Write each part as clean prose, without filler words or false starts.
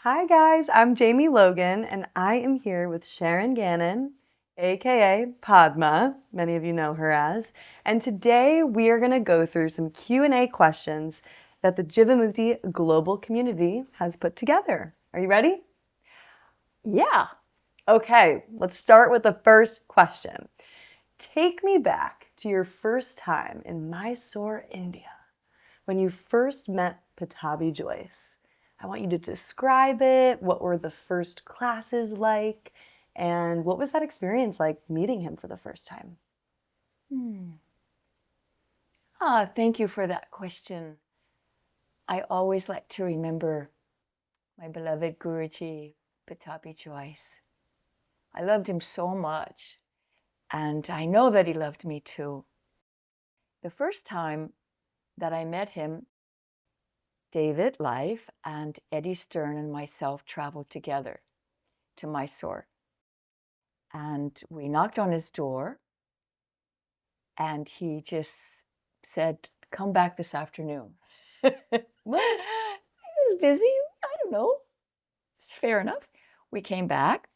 Hi guys, I'm Jamie Logan and I am here with Sharon Gannon, aka Padma, many of you know her as, and today we are going to go through some Q&A questions that the Jivamukti global community has put together. Are you ready? Yeah. Okay, let's start with the first question. Take me back to your first time in Mysore, India, when you first met Pattabhi Jois. I want you to describe it. What were the first classes like? And what was that experience like meeting him for the first time? Thank you for that question. I always like to remember my beloved Guruji, Pattabhi Jois. I loved him so much, and I know that he loved me too. The first time that I met him, David Life and Eddie Stern and myself traveled together to Mysore. And we knocked on his door, and he just said, "Come back this afternoon." What? He was busy. I don't know. It's fair enough. We came back,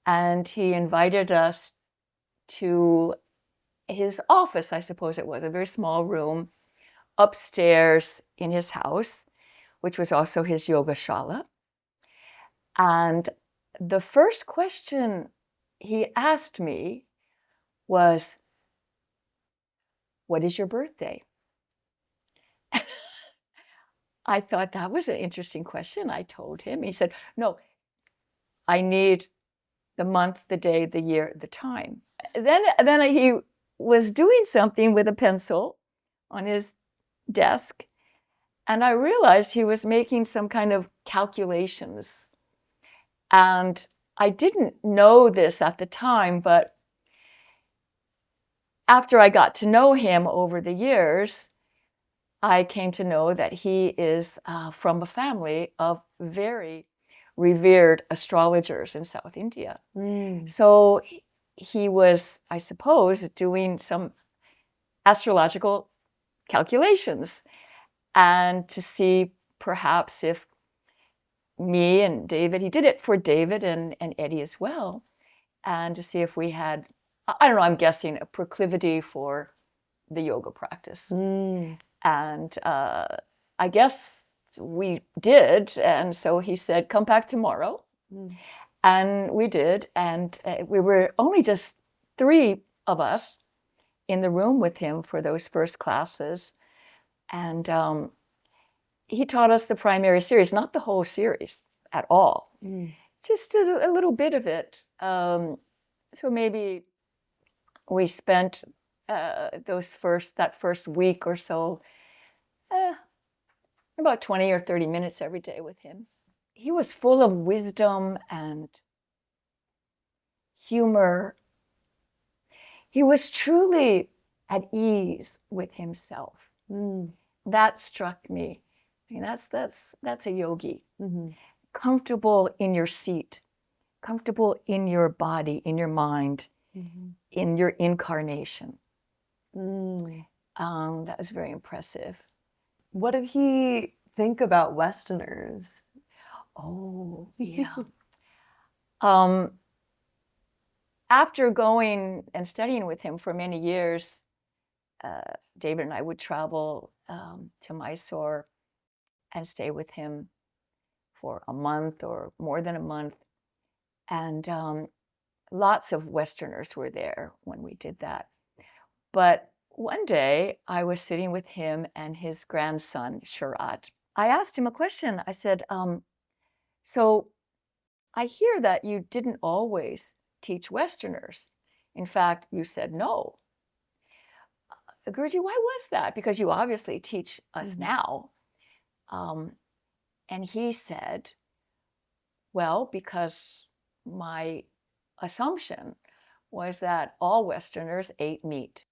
and he invited us to his office, I suppose it was, a very small room upstairs in his house, which was also his yoga shala. And the first question he asked me was, "What is your birthday?" I thought that was an interesting question. I told him. He said, "No, I need the month, the day, the year, the time." Then he was doing something with a pencil on his desk, and I realized he was making some kind of calculations. And I didn't know this at the time, but after I got to know him over the years, I came to know that he is from a family of very revered astrologers in South India. So he was, I suppose, doing some astrological calculations and to see perhaps if me and David, he did it for David and Eddie as well, and to see if we had, I don't know, I'm guessing a proclivity for the yoga practice. And I guess we did. And so he said, "Come back tomorrow." And we did. And we were only just 3 of us in the room with him for those first classes. And he taught us the primary series, not the whole series at all, just a little bit of it. So maybe we spent that first week or so, about 20 or 30 minutes every day with him. He was full of wisdom and humor. He was truly at ease with himself. That struck me. I mean, that's a yogi. Comfortable in your seat, comfortable in your body, in your mind, in your incarnation. That was very impressive. What did he think about Westerners? Oh, yeah. After going and studying with him for many years, David and I would travel to Mysore and stay with him for a month or more than a month. And lots of Westerners were there when we did that. But one day I was sitting with him and his grandson, Sharat. I asked him a question. I said, "So I hear that you didn't always teach Westerners. In fact, you said no. Guruji, why was that? Because you obviously teach us now." And he said, "Well, because my assumption was that all Westerners ate meat.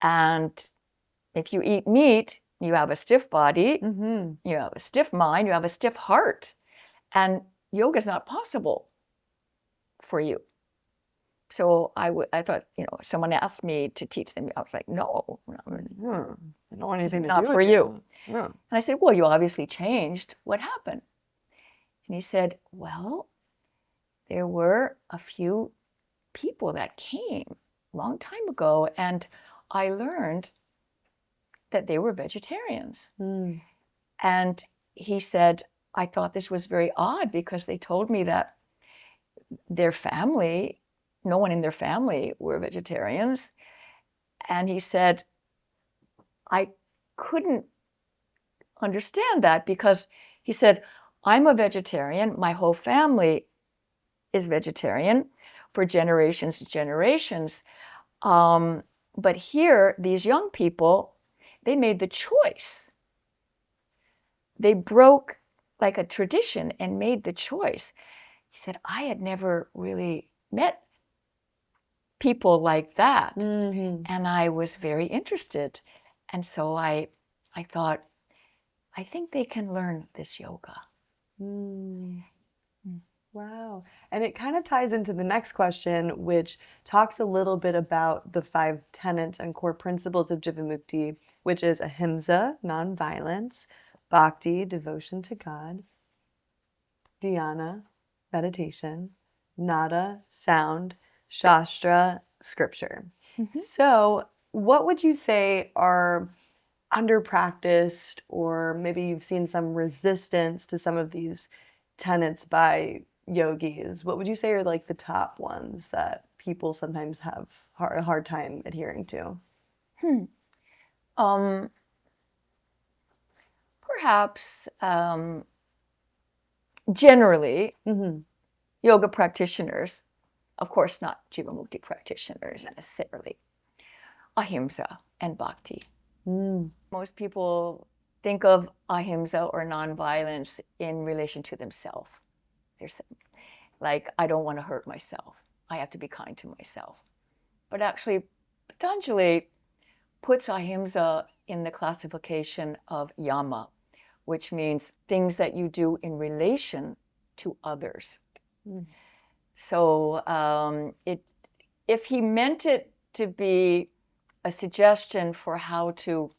And if you eat meat, you have a stiff body, you have a stiff mind, you have a stiff heart, and yoga is not possible for you." So I thought, someone asked me to teach them. I was like, "No, I don't want anything to not do for with you." Yeah. And I said, "Well, you obviously changed. What happened?" And he said, well, there were a few people that came a long time ago, and I learned that they were vegetarians. And he said, I thought this was very odd because they told me that their family, no one in their family were vegetarians. And he said, I couldn't understand that because he said, I'm a vegetarian. My whole family is vegetarian for generations and generations. But here, these young people, they made the choice. They broke like a tradition and made the choice. He said, I had never really met people like that. And I was very interested. And so I thought, I think they can learn this yoga. Wow. And it kind of ties into the next question, which talks a little bit about the 5 tenets and core principles of Jivamukti, which is ahimsa, nonviolence, bhakti, devotion to God, dhyana, meditation, nada, sound, shastra, scripture. So what would you say are under-practiced, or maybe you've seen some resistance to some of these tenets by yogis? What would you say are like the top ones that people sometimes have a hard time adhering to? Perhaps generally, yoga practitioners, of course not Jivamukti practitioners necessarily, ahimsa and bhakti. Most people think of ahimsa or nonviolence in relation to themselves. They're like, I don't want to hurt myself. I have to be kind to myself. But actually, Patanjali puts ahimsa in the classification of yama, which means things that you do in relation to others. So if he meant it to be a suggestion for how to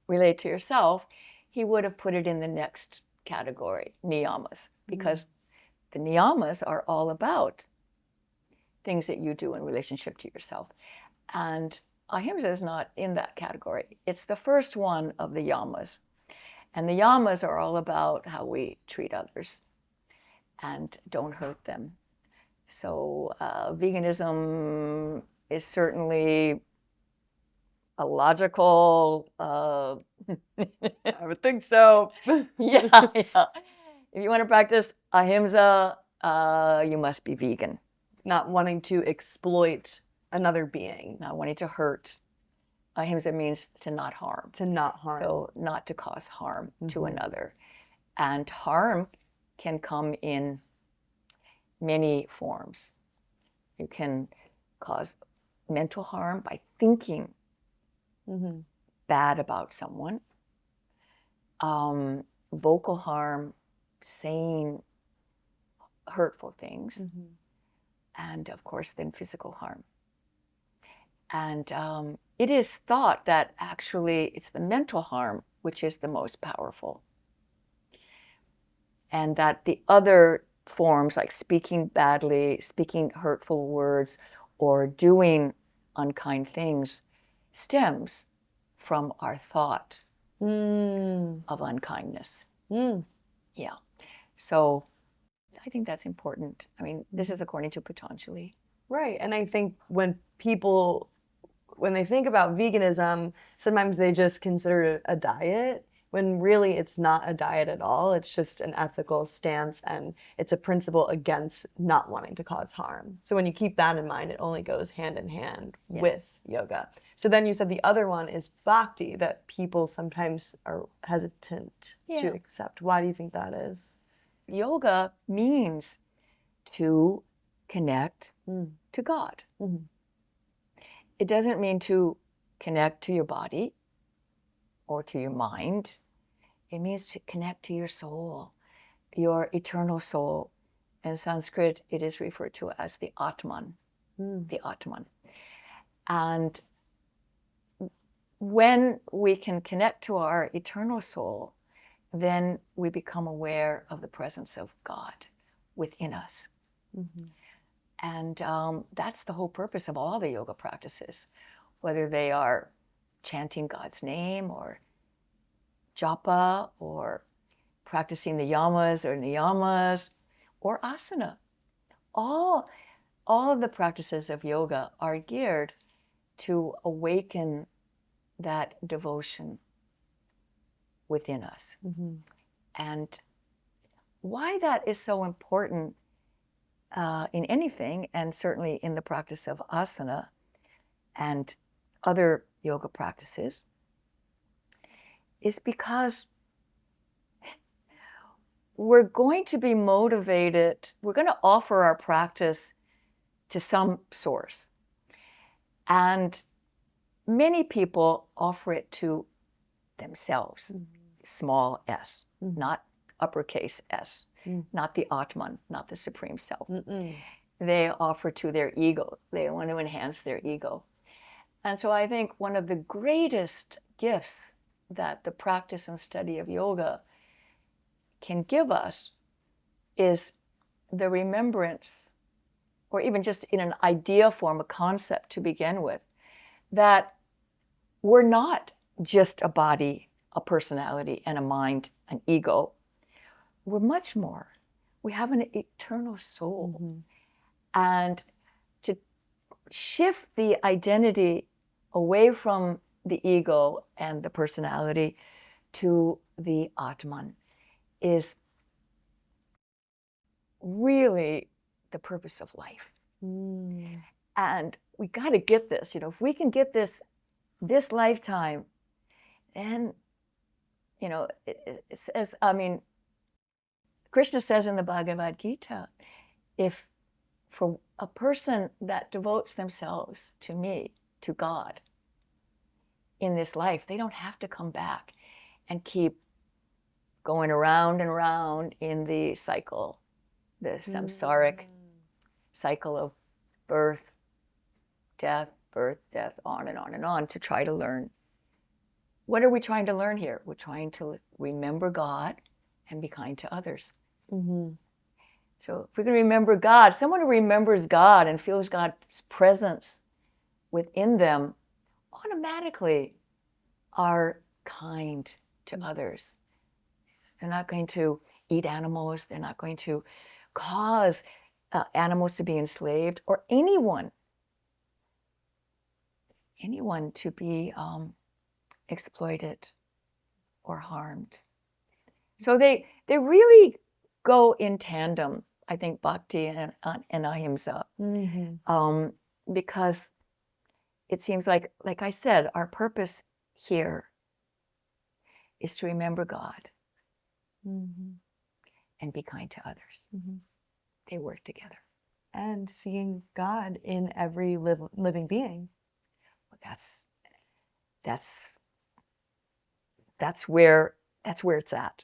relate to yourself, he would have put it in the next category, niyamas, because the niyamas are all about things that you do in relationship to yourself. And ahimsa is not in that category. It's the first one of the yamas. And the yamas are all about how we treat others and don't hurt them. So veganism is certainly a logical... I would think so. yeah. If you want to practice ahimsa, you must be vegan. Not wanting to exploit another being. Not wanting to hurt. Ahimsa means to not harm. To not harm. So not to cause harm to another. And harm can come in many forms. You can cause mental harm by thinking bad about someone. Vocal harm, saying hurtful things. And of course, then physical harm. And it is thought that actually it's the mental harm which is the most powerful. And that the other forms, like speaking badly, speaking hurtful words, or doing unkind things, stems from our thought of unkindness. Yeah. So I think that's important. I mean, this is according to Patanjali. Right. And I think when they think about veganism, sometimes they just consider it a diet, when really it's not a diet at all. It's just an ethical stance, and it's a principle against not wanting to cause harm. So when you keep that in mind, it only goes hand in hand with yoga. So then you said the other one is bhakti, that people sometimes are hesitant to accept. Why do you think that is? Yoga means to connect to God. It doesn't mean to connect to your body or to your mind. It means to connect to your soul, your eternal soul. In Sanskrit, it is referred to as the Atman, the Atman. And when we can connect to our eternal soul, then we become aware of the presence of God within us. Mm-hmm. And that's the whole purpose of all the yoga practices, whether they are chanting God's name or japa or practicing the yamas or niyamas or asana. All of the practices of yoga are geared to awaken that devotion within us. Mm-hmm. And why that is so important in anything, and certainly in the practice of asana and other yoga practices, is because we're going to be motivated, we're going to offer our practice to some source. And many people offer it to themselves, small s, not uppercase S, not the Atman, not the Supreme Self. They offer to their ego. They want to enhance their ego. And so I think one of the greatest gifts that the practice and study of yoga can give us is the remembrance, or even just in an idea form, a concept to begin with, that we're not just a body, a personality, and a mind, an ego. We're much more. We have an eternal soul. And to shift the identity away from the ego and the personality to the Atman is really the purpose of life. And we got to get this. If we can get this lifetime, then, it says, Krishna says in the Bhagavad Gita, if for a person that devotes themselves to me, to God, in this life, they don't have to come back and keep going around and around in the cycle, the samsaric cycle of birth, death, on and on and on, to try to learn. What are we trying to learn here? We're trying to remember God and be kind to others. So if we can remember God, someone who remembers God and feels God's presence within them automatically are kind to others. They're not going to eat animals. They're not going to cause animals to be enslaved, or anyone to be exploited or harmed. So they really go in tandem, I think, bhakti and ahimsa, because it seems like I said, our purpose here is to remember God and be kind to others. They work together. And seeing God in every living being. That's where it's at.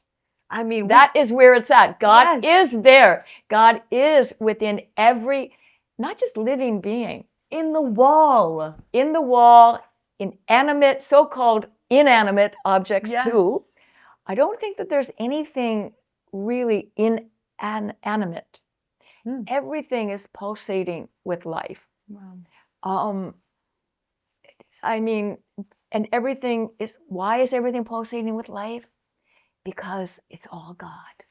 I mean, that is where it's at. God is there. God is within every, not just living being. In the wall, inanimate, so-called inanimate objects too. I don't think that there's anything really inanimate. Everything is pulsating with life. Wow. And everything is, why is everything pulsating with life? Because it's all God.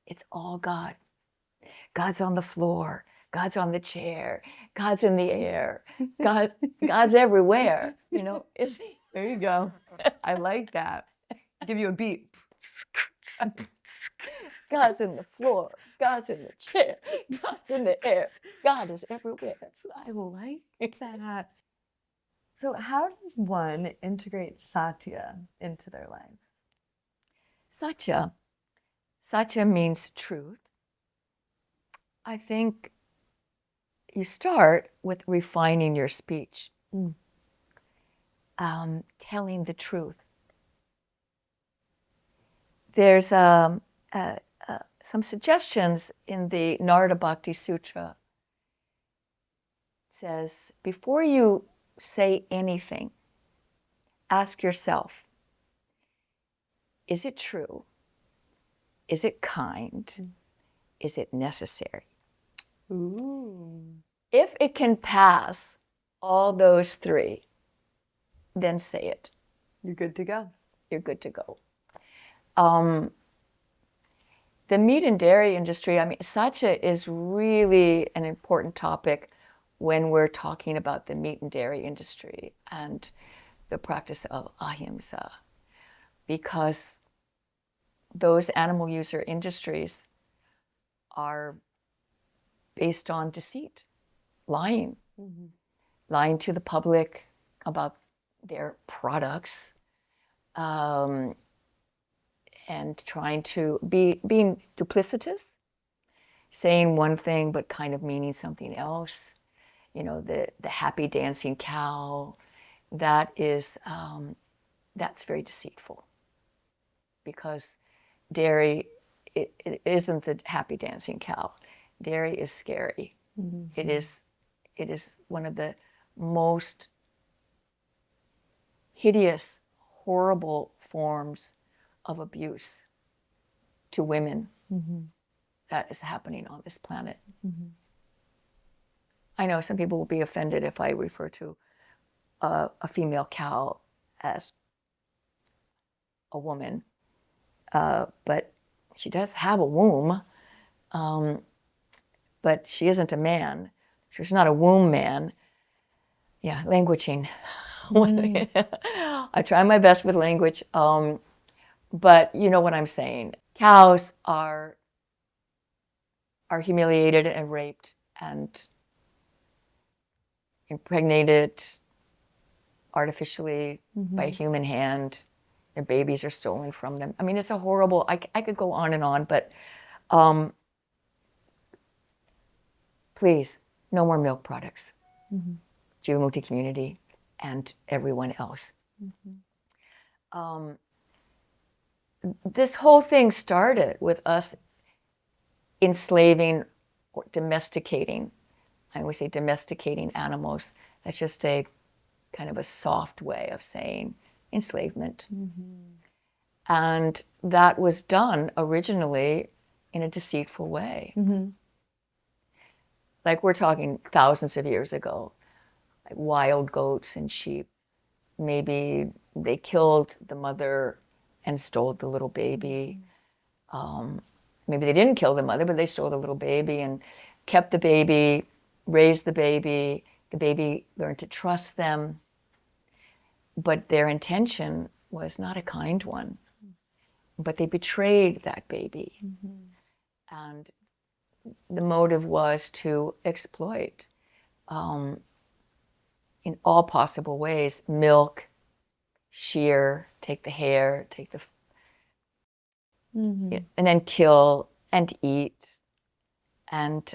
It's all God. God's on the floor. God's on the chair. God's in the air. God's everywhere. Is he? There you go. I like that. Give you a beat. God's in the floor. God's in the chair. God's in the air. God is everywhere. I like that. So how does one integrate Satya into their lives? Satya means truth. I think you start with refining your speech, telling the truth. There's some suggestions in the Narada Bhakti Sutra. It says, before you say anything, ask yourself, is it true? Is it kind? Is it necessary? Ooh. If it can pass all those three, then say it. You're good to go. You're good to go. The meat and dairy industry, I mean, Satya is really an important topic when we're talking about the meat and dairy industry and the practice of ahimsa, because those animal user industries are based on deceit, lying, lying to the public about their products, and trying to being duplicitous, saying one thing but kind of meaning something else. You know, the happy dancing cow, that is that's very deceitful, because dairy, it isn't the happy dancing cow. Dairy is scary. It is one of the most hideous, horrible forms of abuse to women that is happening on this planet. I know some people will be offended if I refer to a female cow as a woman, but she does have a womb, but she isn't a man. She's not a womb man. Yeah, languaging. I try my best with language, but you know what I'm saying. Cows are humiliated and raped and impregnated artificially by a human hand. Their babies are stolen from them. I mean, it's a horrible, I could go on, but please, no more milk products. Jivamukti community and everyone else. This whole thing started with us enslaving or domesticating. I always say domesticating animals. That's just a kind of a soft way of saying enslavement. And that was done originally in a deceitful way. Like we're talking thousands of years ago, like wild goats and sheep. Maybe they killed the mother and stole the little baby. Maybe they didn't kill the mother, but they stole the little baby and kept the baby, raised the baby. The baby learned to trust them. But their intention was not a kind one. But they betrayed that baby. And the motive was to exploit in all possible ways: milk, shear, take the hair, take the, and then kill and eat. And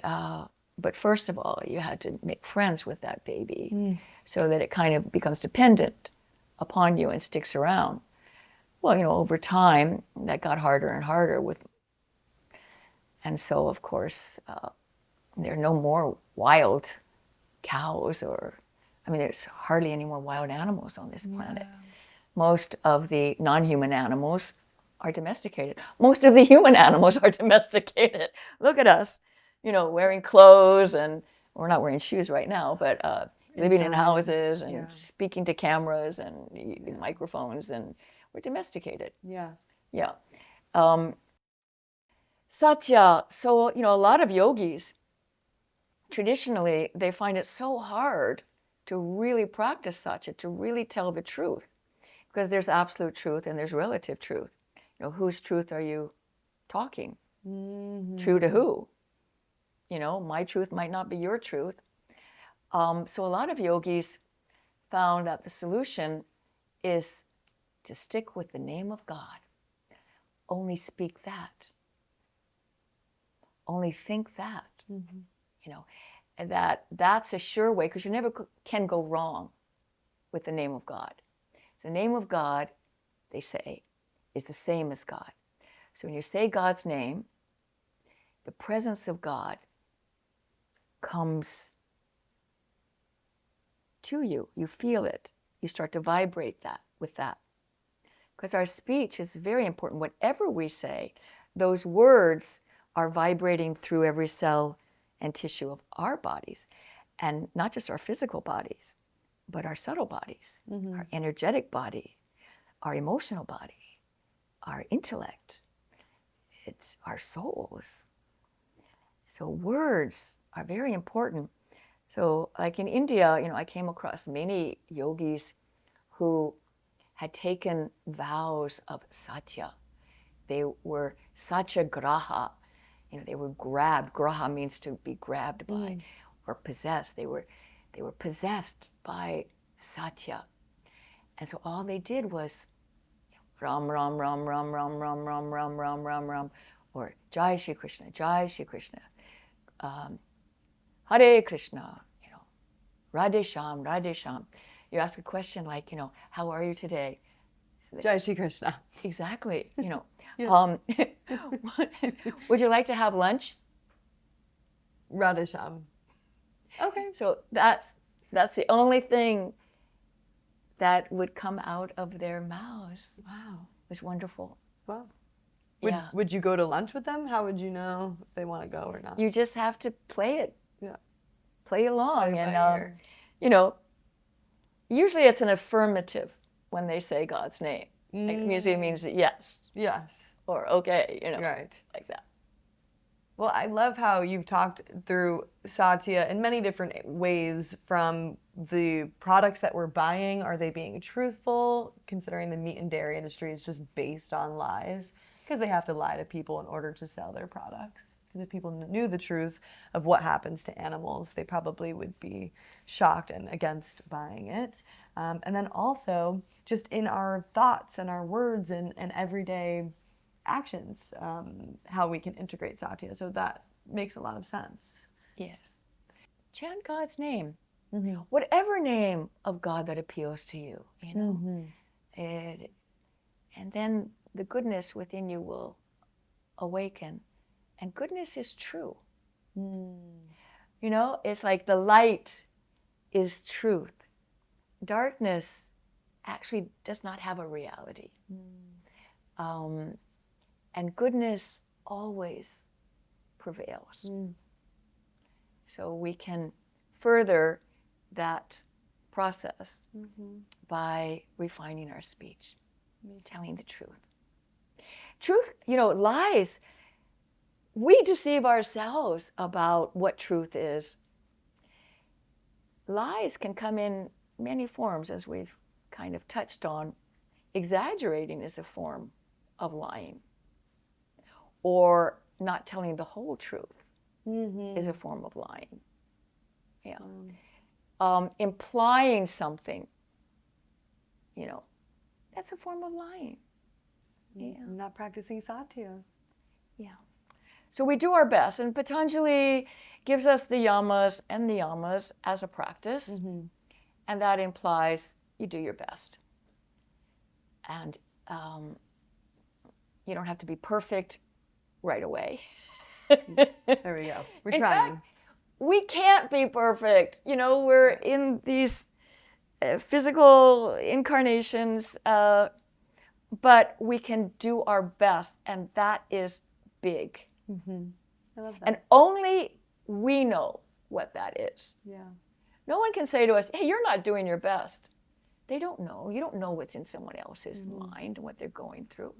but first of all, you had to make friends with that baby so that it kind of becomes dependent upon you and sticks around. Well, you know, over time, that got harder and harder and so, of course, there are no more wild cows I mean, there's hardly any more wild animals on this planet. Most of the non-human animals are domesticated. Most of the human animals are domesticated. Look at us, you know, wearing clothes, and we're not wearing shoes right now, but living in houses and speaking to cameras and microphones, and we're domesticated. Satya, so, you know, a lot of yogis, traditionally, they find it so hard to really practice Satya, to really tell the truth, because there's absolute truth and there's relative truth. You know, whose truth are you talking? True to who? You know, my truth might not be your truth. So a lot of yogis found that the solution is to stick with the name of God. Only speak that. Only think that. You know, and that's a sure way, because you never can go wrong with the name of God. The name of God, they say, is the same as God. So when you say God's name, the presence of God comes to you. You feel it. You start to vibrate that with that. because our speech is very important. Whatever we say, those words are vibrating through every cell and tissue of our bodies, and not just our physical bodies, but our subtle bodies, our energetic body, our emotional body, our intellect, it's our souls. So words are very important. So like in India, I came across many yogis who had taken vows of Satya. They were Satyagraha. They were grabbed. Graha means to be grabbed by or possessed. They were possessed by Satya. And so all they did was Ram, Ram, Ram, Ram, Ram, Ram, Ram, Ram, Ram, Ram, Ram, or Jai Shri Krishna, Jai Shri Krishna, Hare Krishna, Radhe Sham, Radhe Sham. You ask a question like, how are you today? Jai Shri Krishna. Exactly. Yeah. Would you like to have lunch? Radhe Sham. Okay. So that's the only thing that would come out of their mouths. Wow. It was wonderful. Wow. Yeah. Would you go to lunch with them? How would you know if they want to go or not? You just have to play it. Yeah. Play along. Play And, usually it's an affirmative when they say God's name. Usually it means yes. Yes. Or okay, Right. like that. Well, I love how you've talked through Satya in many different ways, from the products that we're buying. Are they being truthful, considering the meat and dairy industry is just based on lies? Because they have to lie to people in order to sell their products. Because if people knew the truth of what happens to animals, they probably would be shocked and against buying it. And then also just in our thoughts and our words and everyday actions, how we can integrate Satya. So that makes a lot of sense. Yes. Chant God's name. Whatever name of God that appeals to you, and then the goodness within you will awaken. And goodness is true. It's like the light is truth. Darkness actually does not have a reality. And goodness always prevails. So we can further that process by refining our speech, telling the truth. Truth, lies, we deceive ourselves about what truth is. Lies can come in many forms, as we've kind of touched on. Exaggerating is a form of lying. Or not telling the whole truth is a form of lying. Yeah. Implying something, that's a form of lying. Yeah. Not practicing Satya. Yeah. So we do our best, and Patanjali gives us the yamas and niyamas as a practice, and that implies you do your best. And you don't have to be perfect right away. There we go. We're in trying. Fact, we can't be perfect. We're in these physical incarnations, but we can do our best, and that is big. I love that. And only we know what that is. Yeah. No one can say to us, hey, you're not doing your best. They don't know. You don't know what's in someone else's mind and what they're going through.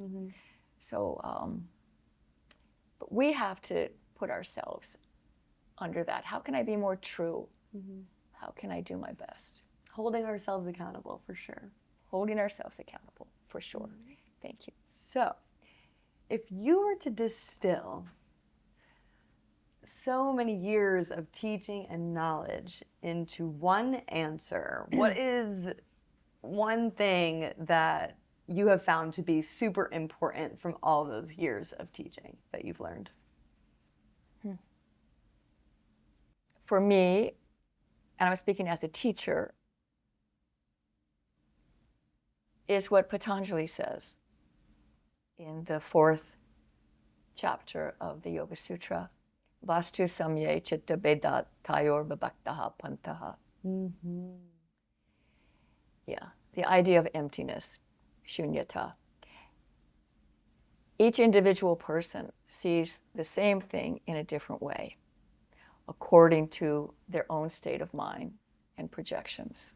So, but we have to put ourselves under that. How can I be more true? How can I do my best? Holding ourselves accountable, for sure. Holding ourselves accountable, for sure. Thank you. So, if you were to distill so many years of teaching and knowledge into one answer, what is one thing that you have found to be super important from all those years of teaching that you've learned? For me, and I'm speaking as a teacher, is what Patanjali says in the 4th chapter of the Yoga Sutra. Vastu samye chitta beda tayor babaktaha pantaha. Yeah, the idea of emptiness, shunyata, each individual person sees the same thing in a different way, according to their own state of mind and projections.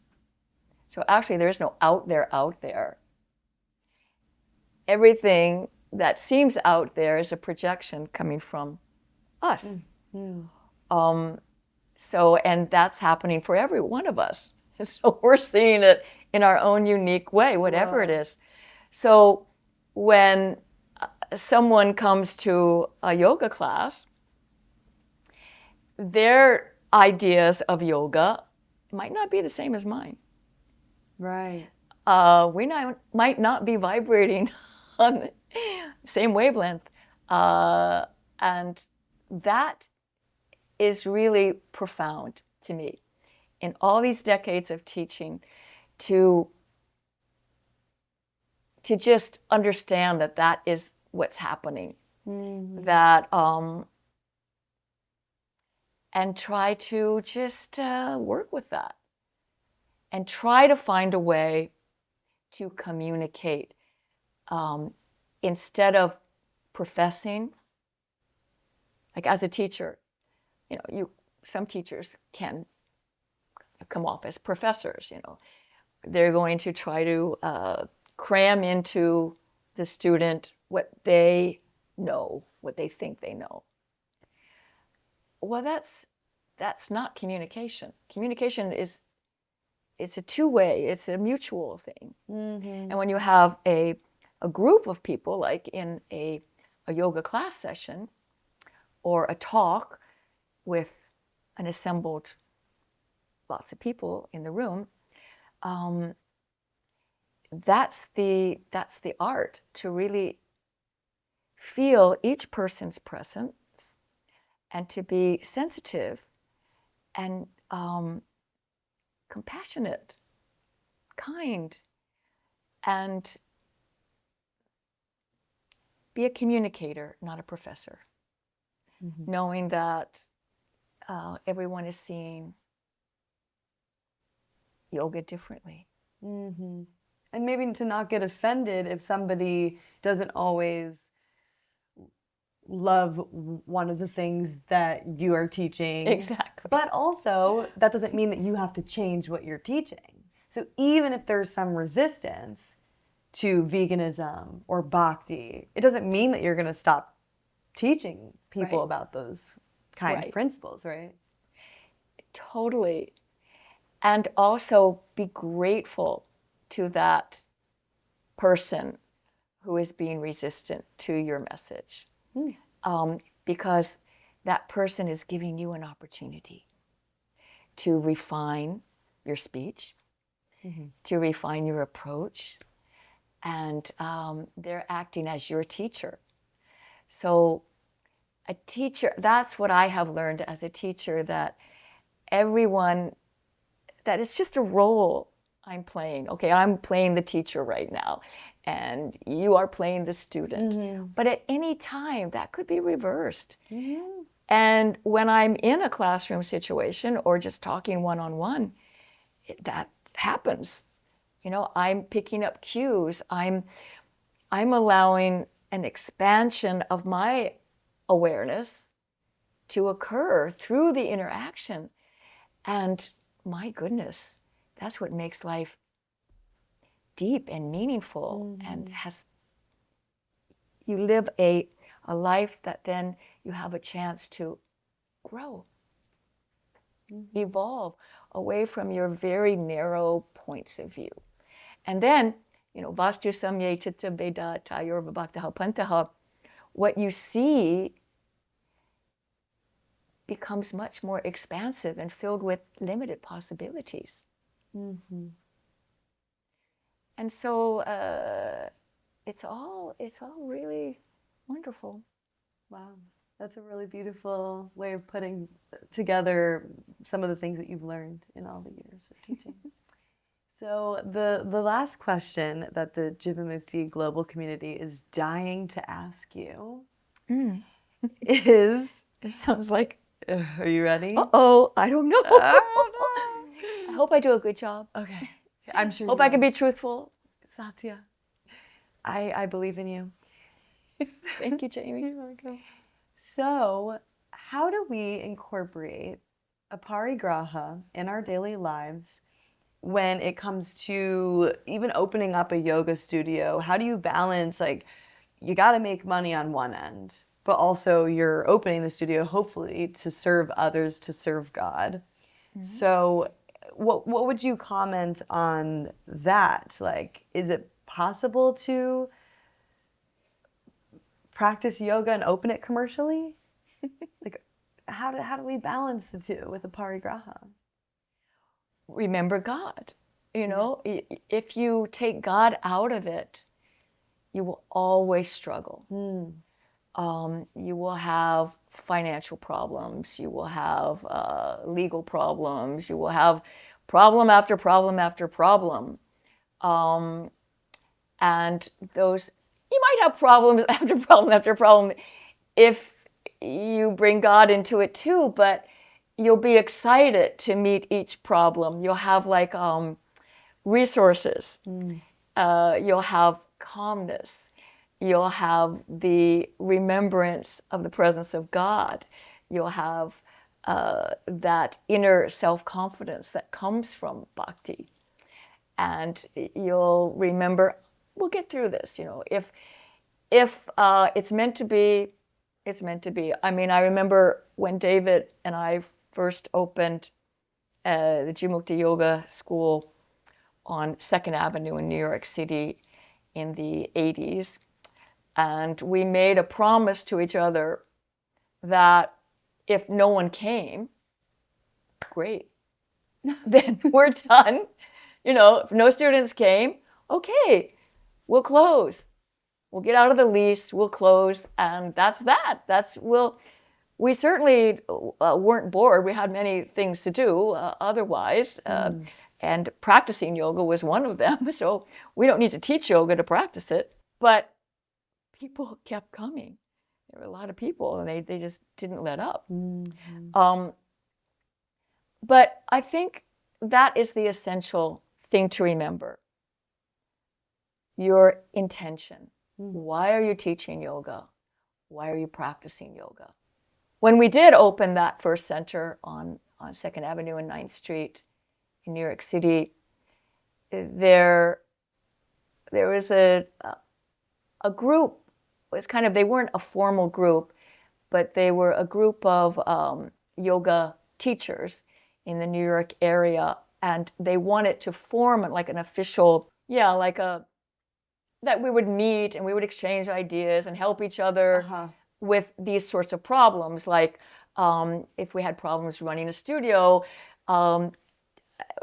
So actually, there's no out there. Everything that seems out there is a projection coming from us. And that's happening for every one of us. So we're seeing it in our own unique way, whatever it is. So when someone comes to a yoga class, their ideas of yoga might not be the same as mine. Right. We might not be vibrating on the same wavelength. And that is really profound to me. In all these decades of teaching, to just understand that that is what's happening. That and try to just work with that. And try to find a way to communicate instead of professing. Like as a teacher, some teachers can come off as professors. They're going to try to cram into the student what they know, what they think they know. Well, that's not communication. Communication it's a two-way, it's a mutual thing. And when you have a group of people, like in a yoga class session or a talk with an assembled lots of people in the room, that's the art, to really feel each person's presence and to be sensitive and compassionate, kind, and be a communicator, not a professor. Knowing that everyone is seeing yoga differently. And maybe to not get offended if somebody doesn't always love one of the things that you are teaching. Exactly. But also, that doesn't mean that you have to change what you're teaching. So even if there's some resistance to veganism or bhakti, it doesn't mean that you're going to stop teaching people about those kind of principles, right? Totally. And also be grateful to that person who is being resistant to your message. Because that person is giving you an opportunity to refine your speech, to refine your approach, and they're acting as your teacher. So a teacher, that's what I have learned as a teacher, that everyone, that it's just a role I'm playing. Okay, I'm playing the teacher right now, and you are playing the student. But at any time, that could be reversed. And when I'm in a classroom situation or just talking one-on-one, that happens. I'm picking up cues. I'm allowing an expansion of my awareness to occur through the interaction. And my goodness, that's what makes life deep and meaningful, and you live a life that then you have a chance to grow, evolve away from your very narrow points of view. And then, Vastu Samye Chitta Veda Tayor Vabhaktaha Pantaha, what you see becomes much more expansive and filled with limited possibilities. And so it's all really wonderful. Wow, that's a really beautiful way of putting together some of the things that you've learned in all the years of teaching. So the last question that the Jivamukti global community is dying to ask you is... It sounds like... are you ready? Uh-oh, I don't know. I hope I do a good job. Okay. I'm sure Hope I can be truthful. Satya, I believe in you. Thank you, Jamie. You're welcome. So, how do we incorporate Aparigraha in our daily lives when it comes to even opening up a yoga studio? How do you balance, like, you got to make money on one end, but also you're opening the studio hopefully to serve others, to serve God. So what would you comment on that? Like, is it possible to practice yoga and open it commercially? Like, how do we balance the two with the parigraha? Remember God. You know, if you take God out of it, you will always struggle. You will have financial problems. You will have legal problems. You will have problem after problem after problem. And those, you might have problems after problem after problem if you bring God into it too, but you'll be excited to meet each problem. You'll have like resources. You'll have calmness. You'll have the remembrance of the presence of God. You'll have that inner self-confidence that comes from bhakti. And you'll remember, we'll get through this, you know. If it's meant to be, it's meant to be. I mean, I remember when David and I first opened the Jivamukti Yoga School on 2nd Avenue in New York City in the 80s. And we made a promise to each other that if no one came, great, then we're done. You know, if no students came, okay, we'll close. We'll get out of the lease, we'll close, and that's that. We certainly weren't bored. We had many things to do otherwise, and practicing yoga was one of them. So we don't need to teach yoga to practice it, but people kept coming. There were a lot of people, and they just didn't let up. But I think that is the essential thing to remember. Your intention. Why are you teaching yoga? Why are you practicing yoga? When we did open that first center on 2nd Avenue and 9th Street in New York City, there was a group. It was kind of, they weren't a formal group, but they were a group of yoga teachers in the New York area, and they wanted to form like an official, that we would meet and we would exchange ideas and help each other with these sorts of problems. Like if we had problems running a studio,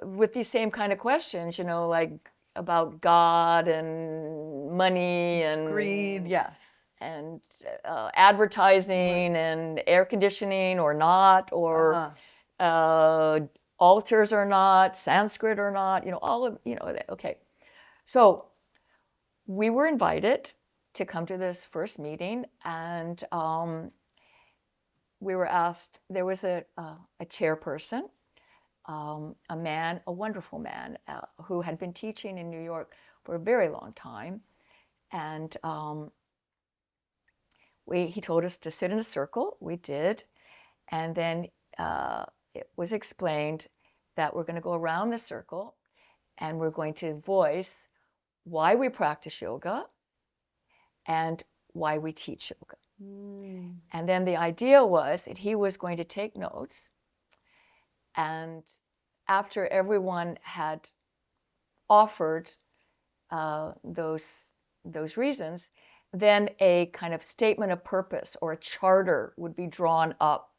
with these same kind of questions, you know, like about God and money and greed, yes, and advertising and air conditioning or not, or altars or not, Sanskrit or not, you know, all of, you know, okay. So we were invited to come to this first meeting, and we were asked, there was a chairperson, a man, a wonderful man, who had been teaching in New York for a very long time. And he told us to sit in a circle. We did. And then it was explained that we're going to go around the circle and we're going to voice why we practice yoga and why we teach yoga. And then the idea was that he was going to take notes, and after everyone had offered those reasons, then a kind of statement of purpose or a charter would be drawn up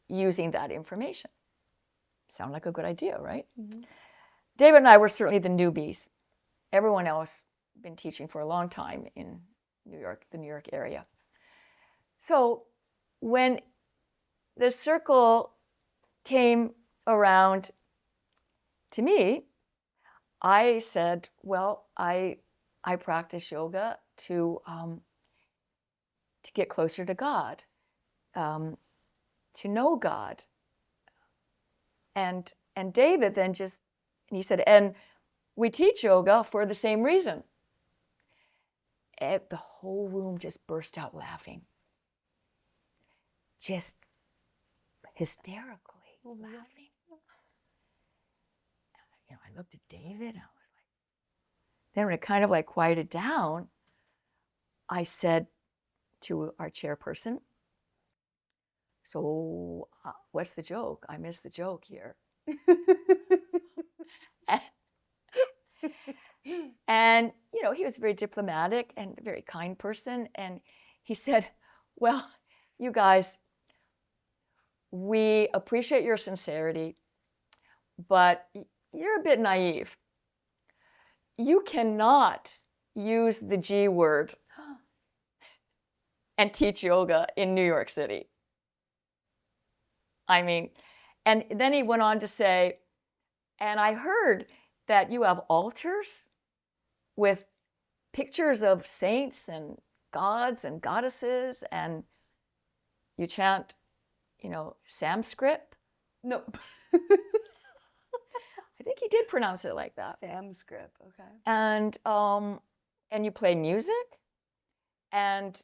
using that information. Sound like a good idea, right? David and I were certainly the newbies. Everyone else been teaching for a long time in New York, the New York area. So when the circle came around to me, I said, well, I practice yoga to get closer to God, to know God. And David then he said, and we teach yoga for the same reason. the whole room just burst out laughing. Just hysterically laughing. I looked at David and I was like, then when it kind of like quieted down, I said to our chairperson, so what's the joke? I missed the joke here. And, he was very diplomatic and a very kind person. And he said, well, you guys, we appreciate your sincerity, but you're a bit naive. You cannot use the G word and teach yoga in New York City. I mean, and then he went on to say, and I heard that you have altars with pictures of saints and gods and goddesses, and you chant, Sanskrit. No. I think he did pronounce it like that. Sanskrit, okay. And you play music, and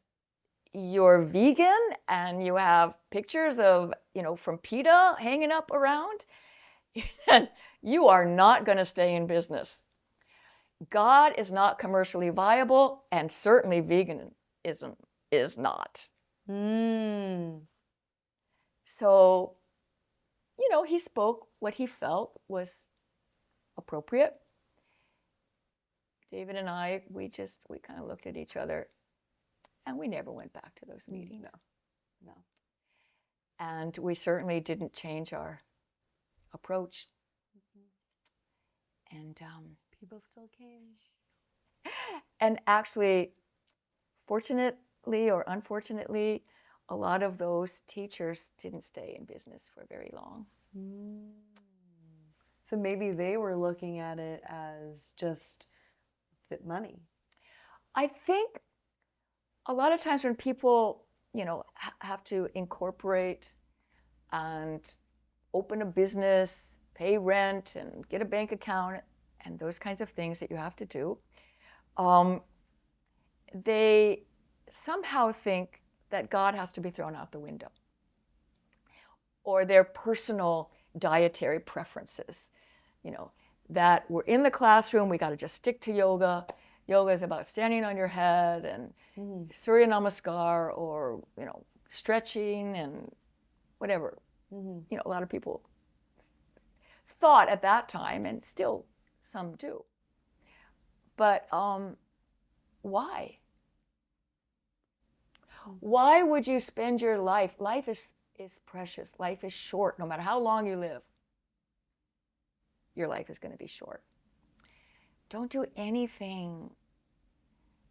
you're vegan, and you have pictures of, from PETA hanging up around. And you are not going to stay in business. God is not commercially viable, and certainly veganism is not. So, he spoke what he felt was appropriate. David and I, we kind of looked at each other, and we never went back to those meetings. No. And we certainly didn't change our approach. And people still came. And actually, fortunately or unfortunately, a lot of those teachers didn't stay in business for very long. So maybe they were looking at it as just money. I think a lot of times when people, have to incorporate and open a business, pay rent, and get a bank account, and those kinds of things that you have to do, they somehow think that God has to be thrown out the window, or their personal dietary preferences. That we're in the classroom, we got to just stick to yoga. Yoga is about standing on your head and Surya Namaskar, or stretching and whatever. A lot of people thought at that time, and still some do. But why? Why would you spend your life? Life is precious. Life is short. No matter how long you live, your life is going to be short. Don't do anything.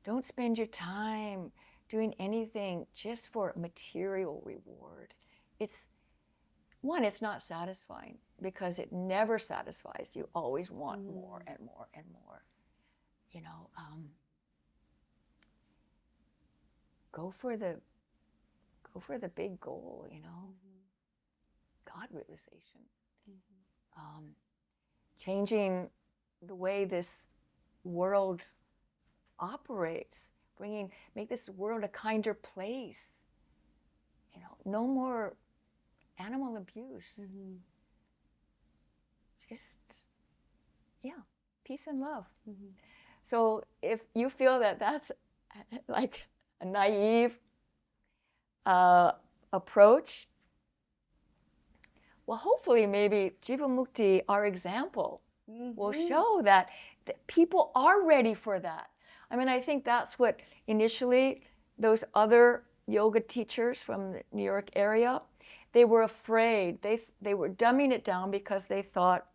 Don't spend your time doing anything just for material reward. It's not satisfying, because it never satisfies. You always want more and more and more. Go for the big goal. God realization. Changing the way this world operates, make this world a kinder place. No more animal abuse. Just, peace and love. So if you feel that that's like a naive approach, well, hopefully maybe Jivamukti, our example, will show that people are ready for that. I mean, I think that's what initially those other yoga teachers from the New York area, they were afraid. They were dumbing it down because they thought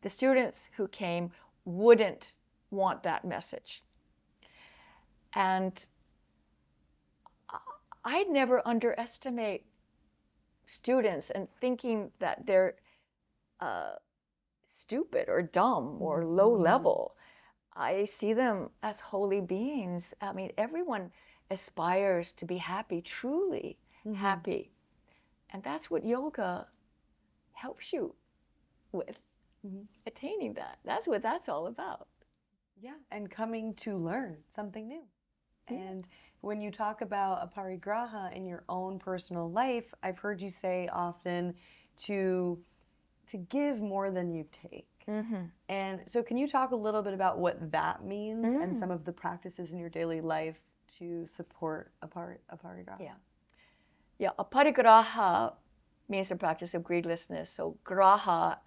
the students who came wouldn't want that message. And I'd never underestimate students and thinking that they're stupid or dumb or low level. I see them as holy beings. I mean, everyone aspires to be happy, truly happy. And that's what yoga helps you with, attaining that. That's what that's all about. Yeah, and coming to learn something new. And when you talk about Aparigraha in your own personal life, I've heard you say often to give more than you take. And so can you talk a little bit about what that means and some of the practices in your daily life to support Aparigraha? Yeah, Aparigraha means the practice of greedlessness. So graha,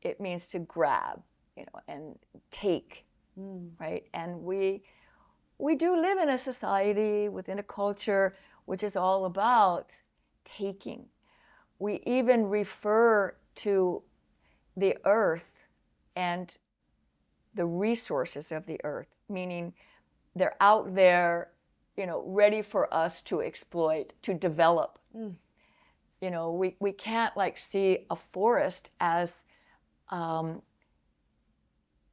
it means to grab, and take, right? And we do live in a society, within a culture, which is all about taking. We even refer to the earth and the resources of the earth, meaning they're out there, ready for us to exploit, to develop. We can't see a forest as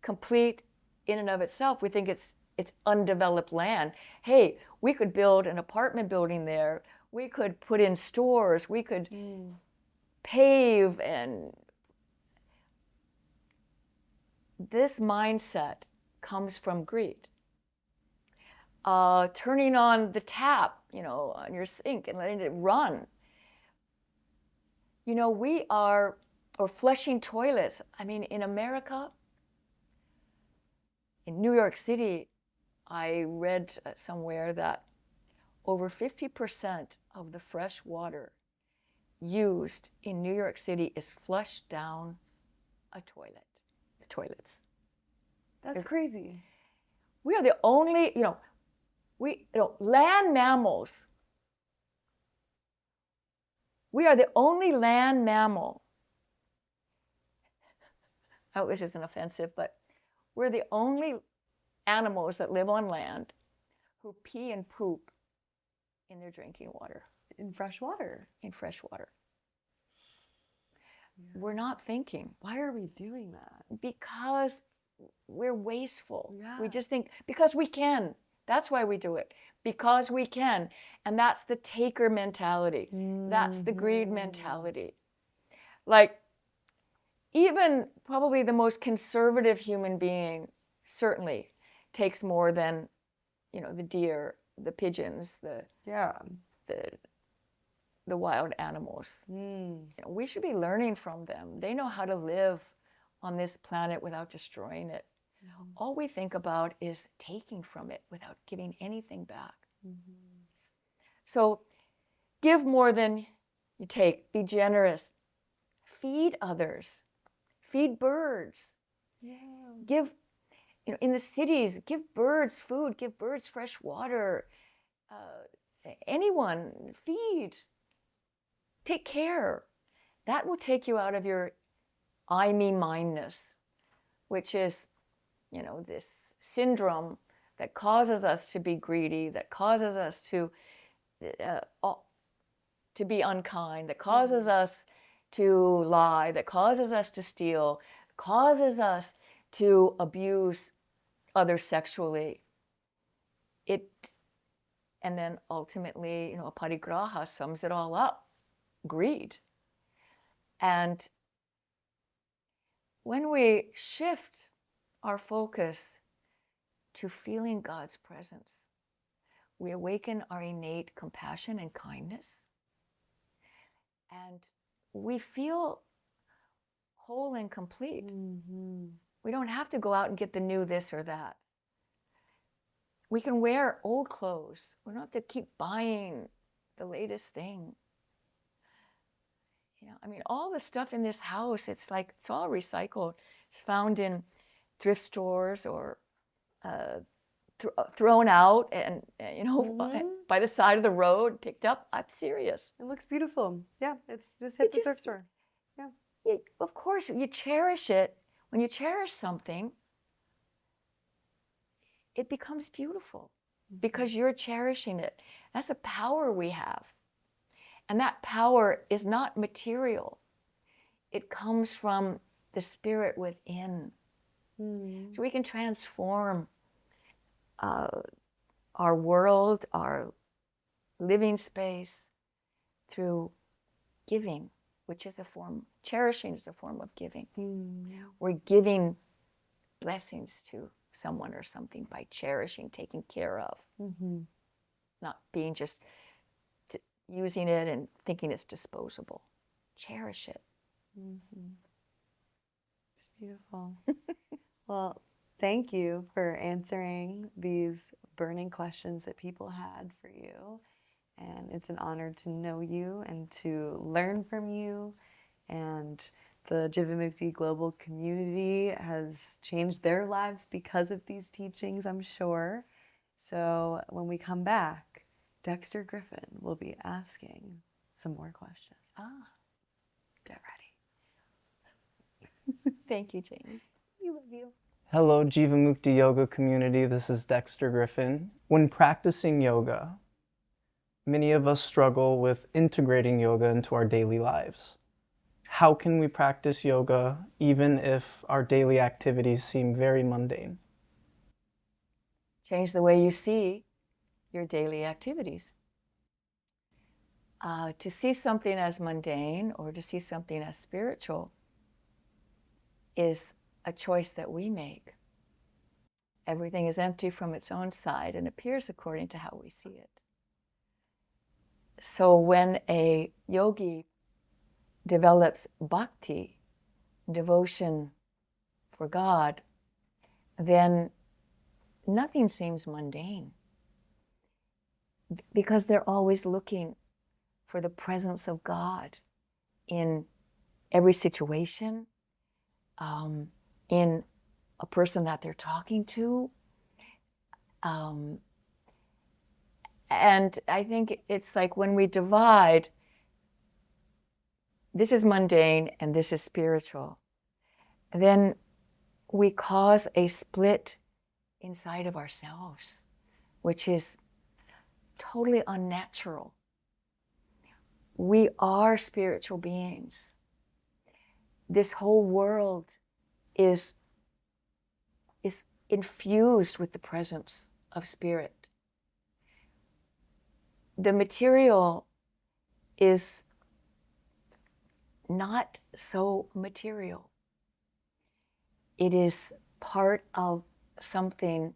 complete in and of itself. We think it's undeveloped land. Hey, we could build an apartment building there. We could put in stores. We could pave. And this mindset comes from greed. Turning on the tap, on your sink and letting it run. Or flushing toilets. I mean, in America, in New York City, I read somewhere that over 50% of the fresh water used in New York City is flushed down a toilet. The toilets. That's crazy. We are the only, land mammals. We are the only land mammal. I hope this isn't offensive, but we're the only animals that live on land who pee and poop in their drinking water. In fresh water. In fresh water. Yeah. We're not thinking. Why are we doing that? Because we're wasteful. Yeah. We just think, because we can. That's why we do it. Because we can. And that's the taker mentality. That's the greed mentality. Even probably the most conservative human being certainly takes more than, the deer, the pigeons, the wild animals. We should be learning from them. They know how to live on this planet without destroying it. All we think about is taking from it without giving anything back. So give more than you take. Be generous. Feed others. Feed birds. Give, in the cities, give birds food, give birds fresh water. Anyone, feed. Take care. That will take you out of your I, me, mindness, which is, this syndrome that causes us to be greedy, that causes us to be unkind, that causes us to lie, that causes us to steal, causes us to abuse others sexually. And then ultimately, Aparigraha sums it all up, greed. And when we shift our focus to feeling God's presence, we awaken our innate compassion and kindness. And we feel whole and complete. We don't have to go out and get the new this or that. We can wear old clothes. We don't have to keep buying the latest thing. All the stuff in this house, it's all recycled. It's found in thrift stores or thrown out and, by the side of the road, picked up. I'm serious. It looks beautiful. Yeah, it's just hit the thrift store. Yeah. Of course, you cherish it. When you cherish something, it becomes beautiful because you're cherishing it. That's a power we have. And that power is not material. It comes from the spirit within. So we can transform our world, our living space through giving, which is cherishing is a form of giving. We're giving blessings to someone or something by cherishing, taking care of, not being just using it and thinking it's disposable. Cherish it. It's beautiful. Well, thank you for answering these burning questions that people had for you. And it's an honor to know you and to learn from you. And the Jivamukti global community has changed their lives because of these teachings, I'm sure. So when we come back, Dexter Griffin will be asking some more questions. Get ready. Thank you, Jamie. We love you. Hello, Jivamukti Yoga community. This is Dexter Griffin. When practicing yoga, many of us struggle with integrating yoga into our daily lives. How can we practice yoga even if our daily activities seem very mundane? Change the way you see your daily activities. To see something as mundane or to see something as spiritual is a choice that we make. Everything is empty from its own side and appears according to how we see it. So when a yogi develops bhakti, devotion for God, then nothing seems mundane because they're always looking for the presence of God in every situation, in a person that they're talking to. And I think it's like when we divide, this is mundane and this is spiritual, then we cause a split inside of ourselves, which is totally unnatural. We are spiritual beings. This whole world is infused with the presence of spirit. The material is not so material. It is part of something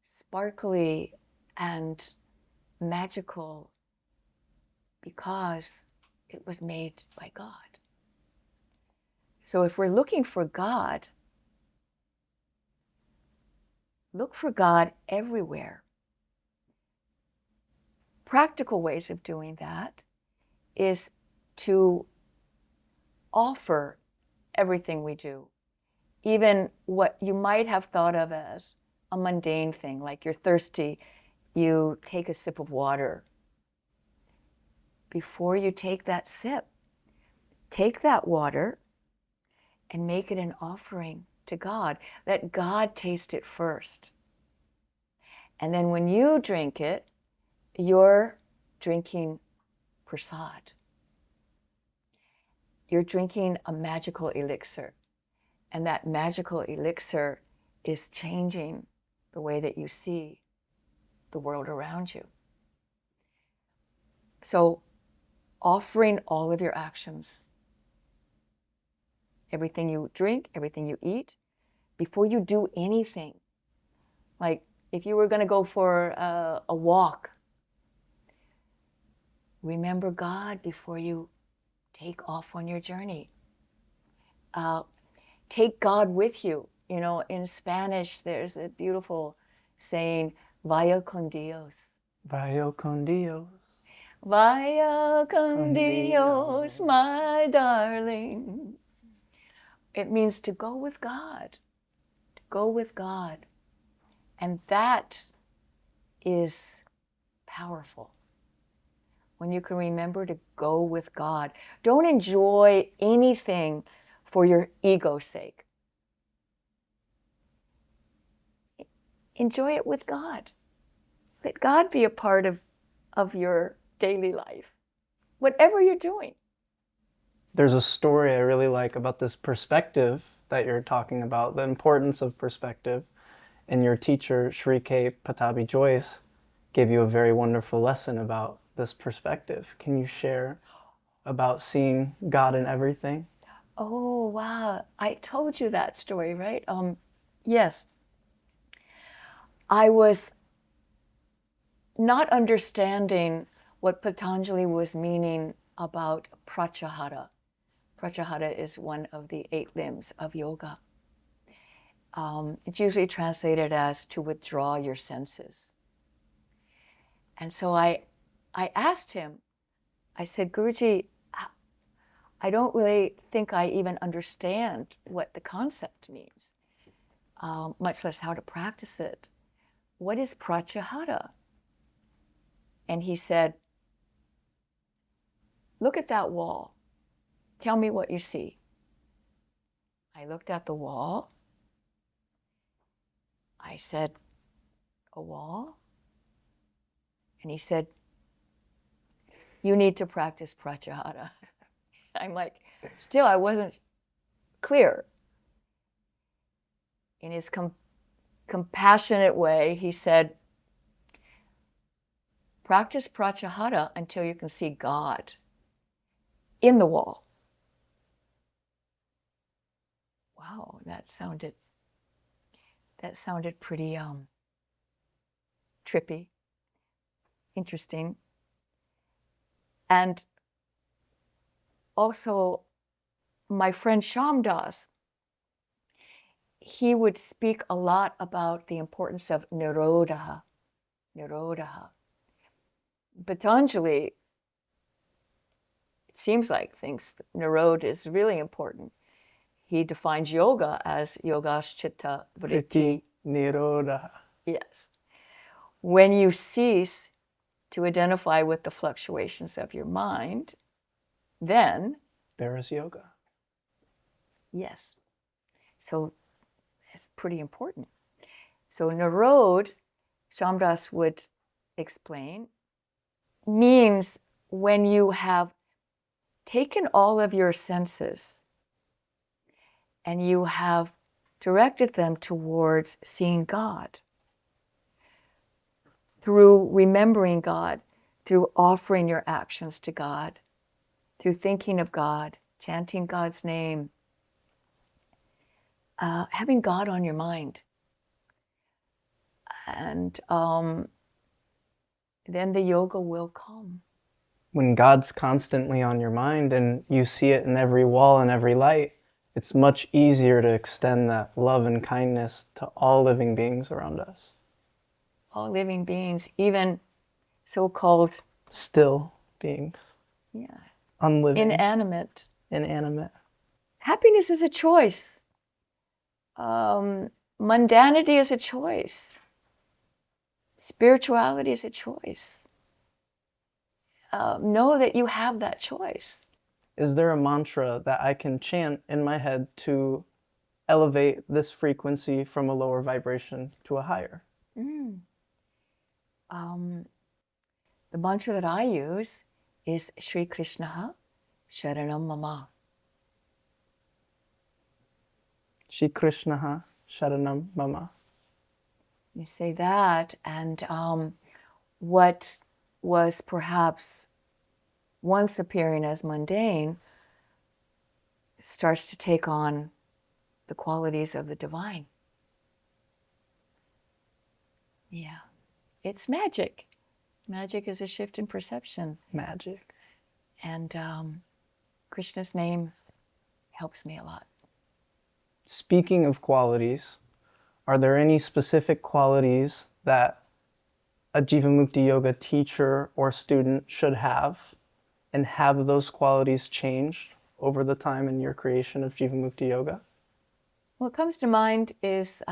sparkly and magical because it was made by God. So if we're looking for God, look for God everywhere. Practical ways of doing that is to offer everything we do, even what you might have thought of as a mundane thing, like you're thirsty, you take a sip of water. Before you take that sip, take that water and make it an offering to God. Let God taste it first. And then when you drink it, you're drinking prasad. You're drinking a magical elixir. And that magical elixir is changing the way that you see the world around you. So offering all of your actions, everything you drink, everything you eat, before you do anything. Like if you were going to go for a walk, remember God before you take off on your journey. Take God with you. You know, in Spanish, there's a beautiful saying, vaya con Dios. Vaya con Dios. Vaya con Dios, my darling. It means to go with God. To go with God. And that is powerful. When you can remember to go with God. Don't enjoy anything for your ego's sake. Enjoy it with God. Let God be a part of your daily life, whatever you're doing. There's a story I really like about this perspective that you're talking about, the importance of perspective. And your teacher, Sri Pattabhi Jois, gave you a very wonderful lesson about this perspective. Can you share about seeing God in everything? Oh, wow. I told you that story, right? Yes. I was not understanding what Patanjali was meaning about Pratyahara. Pratyahara is one of the 8 limbs of yoga. It's usually translated as to withdraw your senses. And so I asked him, I said, Guruji, I don't really think I even understand what the concept means, much less how to practice it. What is Pratyahara? And he said, look at that wall. Tell me what you see. I looked at the wall. I said, a wall? And he said, you need to practice Pratyahara. I'm like, still, I wasn't clear. In his compassionate way, he said, practice Pratyahara until you can see God in the wall. Wow, that sounded pretty trippy, interesting. And also, my friend Shamdas, he would speak a lot about the importance of nirodha. Patanjali, it seems like, thinks that nirodha is really important. He defines yoga as yogaschitta vritti nirodha. Yes. When you cease to identify with the fluctuations of your mind, then there is yoga. Yes. So it's pretty important. So Narod, Shamdas would explain, means when you have taken all of your senses and you have directed them towards seeing God, through remembering God, through offering your actions to God, through thinking of God, chanting God's name, having God on your mind. And then the yoga will come. When God's constantly on your mind and you see it in every wall and every light, it's much easier to extend that love and kindness to all living beings around us. All living beings, even so-called still beings. Yeah. Unliving. Inanimate. Happiness is a choice. Mundanity is a choice. Spirituality is a choice. Know that you have that choice. Is there a mantra that I can chant in my head to elevate this frequency from a lower vibration to a higher? The mantra that I use is Shri Krishna Sharanam Mama. Shri Krishna Sharanam Mama. You say that, and what was perhaps once appearing as mundane starts to take on the qualities of the divine. Yeah, it's magic. Magic is a shift in perception. Magic. And Krishna's name helps me a lot. Speaking of qualities, are there any specific qualities that a Jivamukti Yoga teacher or student should have, and have those qualities changed over the time in your creation of Jivamukti Yoga? What comes to mind is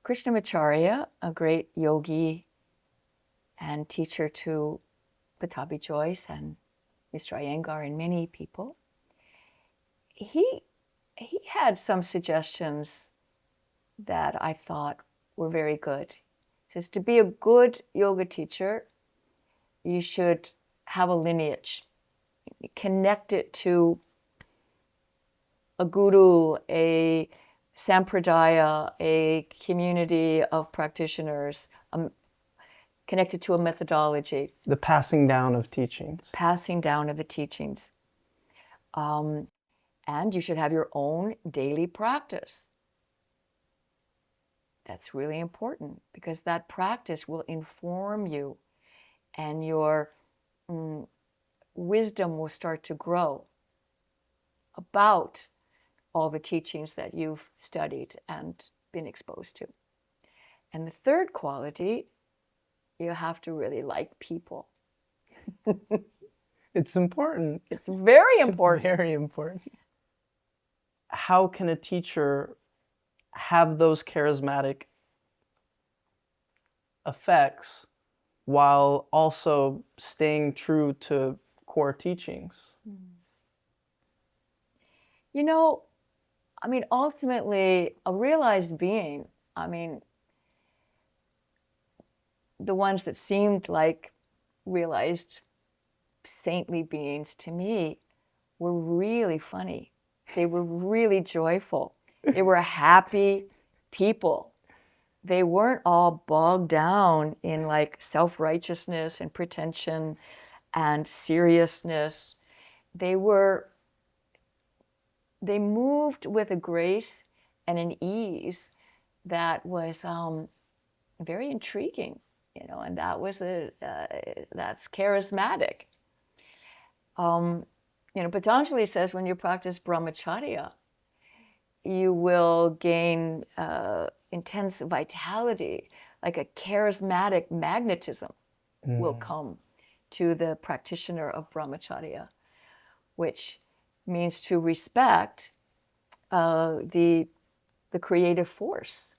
Krishnamacharya, a great yogi and teacher to Pattabhi Jois and Mr. Iyengar and many people. He had some suggestions that I thought were very good. He says, to be a good yoga teacher, you should have a lineage. Connect it to a guru, a sampradaya, a community of practitioners, connected to a methodology. The passing down of teachings. Passing down of the teachings. And you should have your own daily practice. That's really important because that practice will inform you and your wisdom will start to grow about all the teachings that you've studied and been exposed to. And the third quality, you have to really like people. It's important. It's very important. It's very important. How can a teacher have those charismatic effects while also staying true to core teachings? You know, I mean, ultimately, a realized being, I mean, the ones that seemed like realized saintly beings to me were really funny. They were really joyful. They were happy people. They weren't all bogged down in like self-righteousness and pretension and seriousness. They moved with a grace and an ease that was very intriguing, you know, and that was that's charismatic. You know, Patanjali says when you practice brahmacharya, you will gain intense vitality, like a charismatic magnetism will come to the practitioner of brahmacharya, which means to respect the creative force.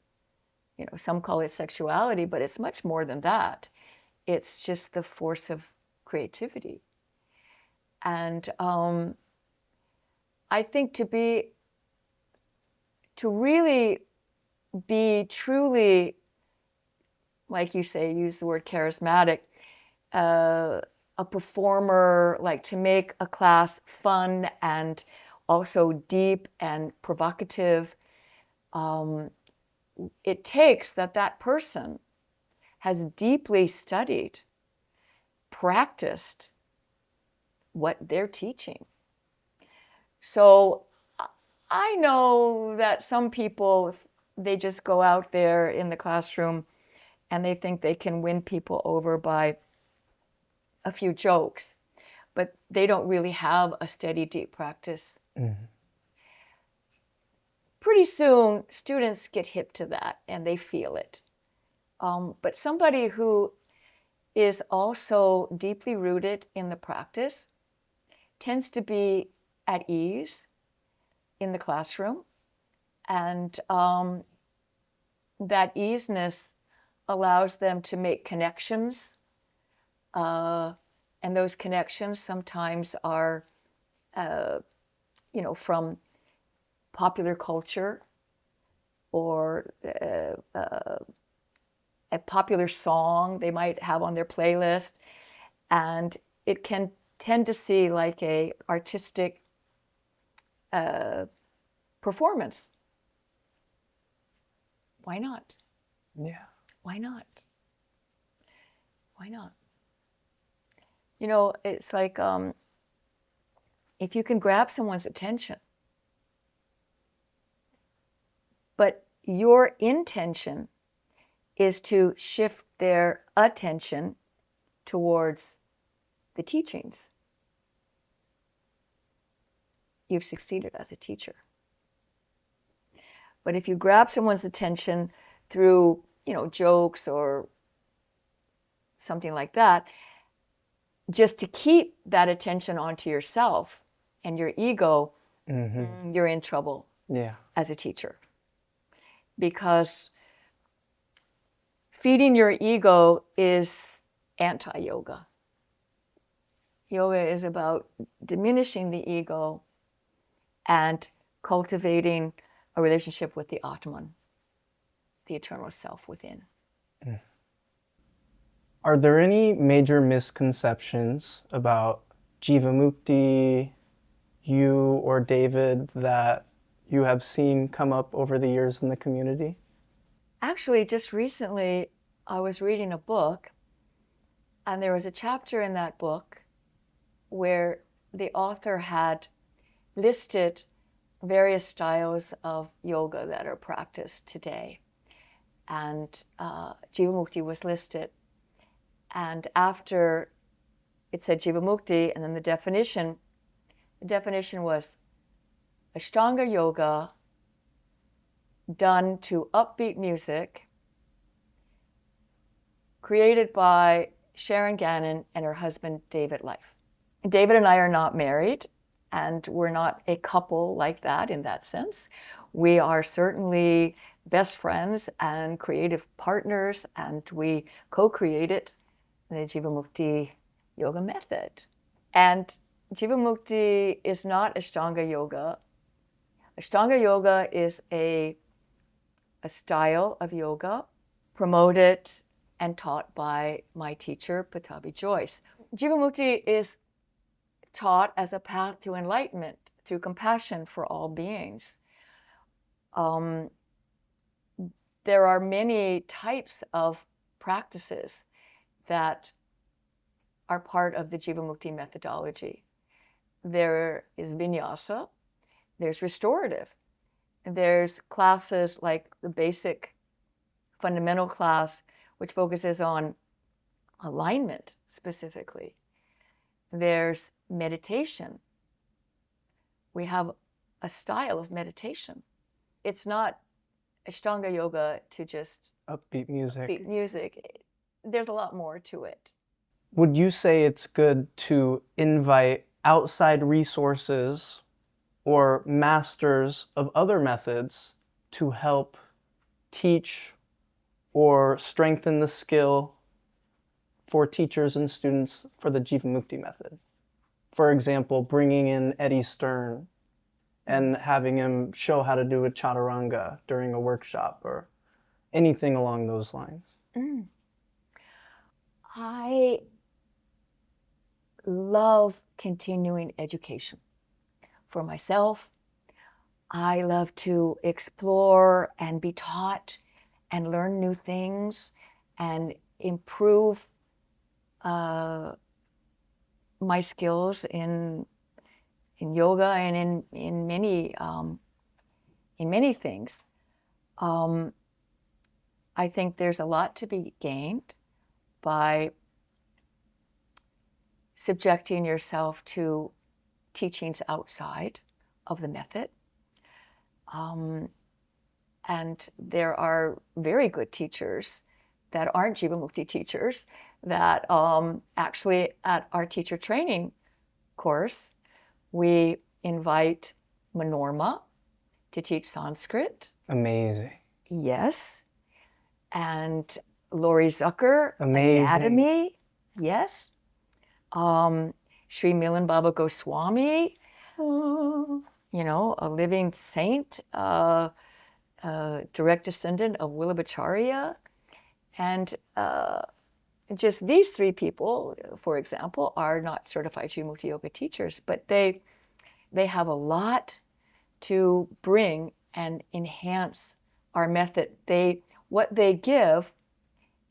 You know, some call it sexuality, but it's much more than that. It's just the force of creativity. And I think to really be truly, like you say, use the word charismatic, a performer, like to make a class fun and also deep and provocative, it takes that person has deeply studied, practiced what they're teaching. So I know that some people, they just go out there in the classroom and they think they can win people over by a few jokes, but they don't really have a steady, deep practice. Pretty soon, students get hip to that and they feel it. But somebody who is also deeply rooted in the practice tends to be at ease in the classroom, and that easiness allows them to make connections, and those connections sometimes are, you know, from popular culture or a popular song they might have on their playlist, and it can tend to see like a artistic performance. Why not? Yeah. Why not? Why not? You know, it's like if you can grab someone's attention, but your intention is to shift their attention towards the teachings, you've succeeded as a teacher. But if you grab someone's attention through, you know, jokes or something like that, just to keep that attention onto yourself and your ego, you're in trouble as a teacher. Because feeding your ego is anti-yoga. Yoga is about diminishing the ego and cultivating a relationship with the Atman, the eternal self within. Are there any major misconceptions about Jivamukti, you or David, that you have seen come up over the years in the community? Actually, just recently, I was reading a book, and there was a chapter in that book where the author had listed various styles of yoga that are practiced today. and Jivamukti was listed. And after it said Jivamukti, and then the definition was Ashtanga yoga done to upbeat music, created by Sharon Gannon and her husband, David Life. David and I are not married, and we're not a couple like that in that sense. We are certainly best friends and creative partners, and we co-created the Jivamukti Yoga method. And Jivamukti is not Ashtanga yoga. Ashtanga yoga is a style of yoga promoted and taught by my teacher, Pattabhi Jois. Jivamukti is taught as a path to enlightenment through compassion for all beings. There are many types of practices that are part of the Jivamukti methodology. There is vinyasa, there's restorative, there's classes like the basic fundamental class, which focuses on alignment specifically. There's meditation. We have a style of meditation. It's not Ashtanga yoga to just Upbeat music. beat music. There's a lot more to it. Would you say it's good to invite outside resources or masters of other methods to help teach or strengthen the skill for teachers and students for the Jivamukti method? For example, bringing in Eddie Stern and having him show how to do a chaturanga during a workshop or anything along those lines. I love continuing education for myself. I love to explore and be taught and learn new things and improve my skills in yoga and in many things. I think there's a lot to be gained by subjecting yourself to teachings outside of the method. And there are very good teachers that aren't Jivamukti teachers that actually at our teacher training course, we invite Manorma to teach Sanskrit. Amazing. Yes. And Lori Zucker, Amazing. Anatomy. Yes. Sri Milan Baba Goswami, you know, a living saint, direct descendant of Vallabhacharya. And just these three people, for example, are not certified Jivamukti yoga teachers, but they have a lot to bring and enhance our method. What they give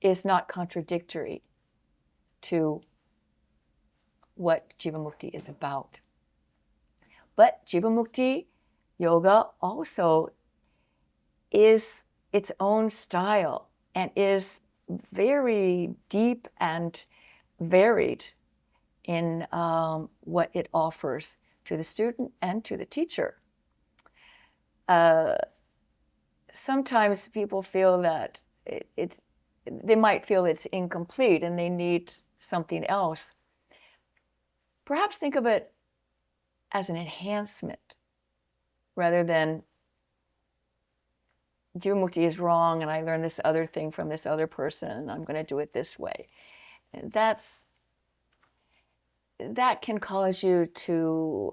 is not contradictory to what Jivamukti is about. But Jivamukti yoga also is its own style and is very deep and varied in what it offers to the student and to the teacher. Sometimes people feel that they might feel it's incomplete and they need something else. Perhaps think of it as an enhancement rather than Jivamukti is wrong and I learned this other thing from this other person and I'm going to do it this way. And that can cause you to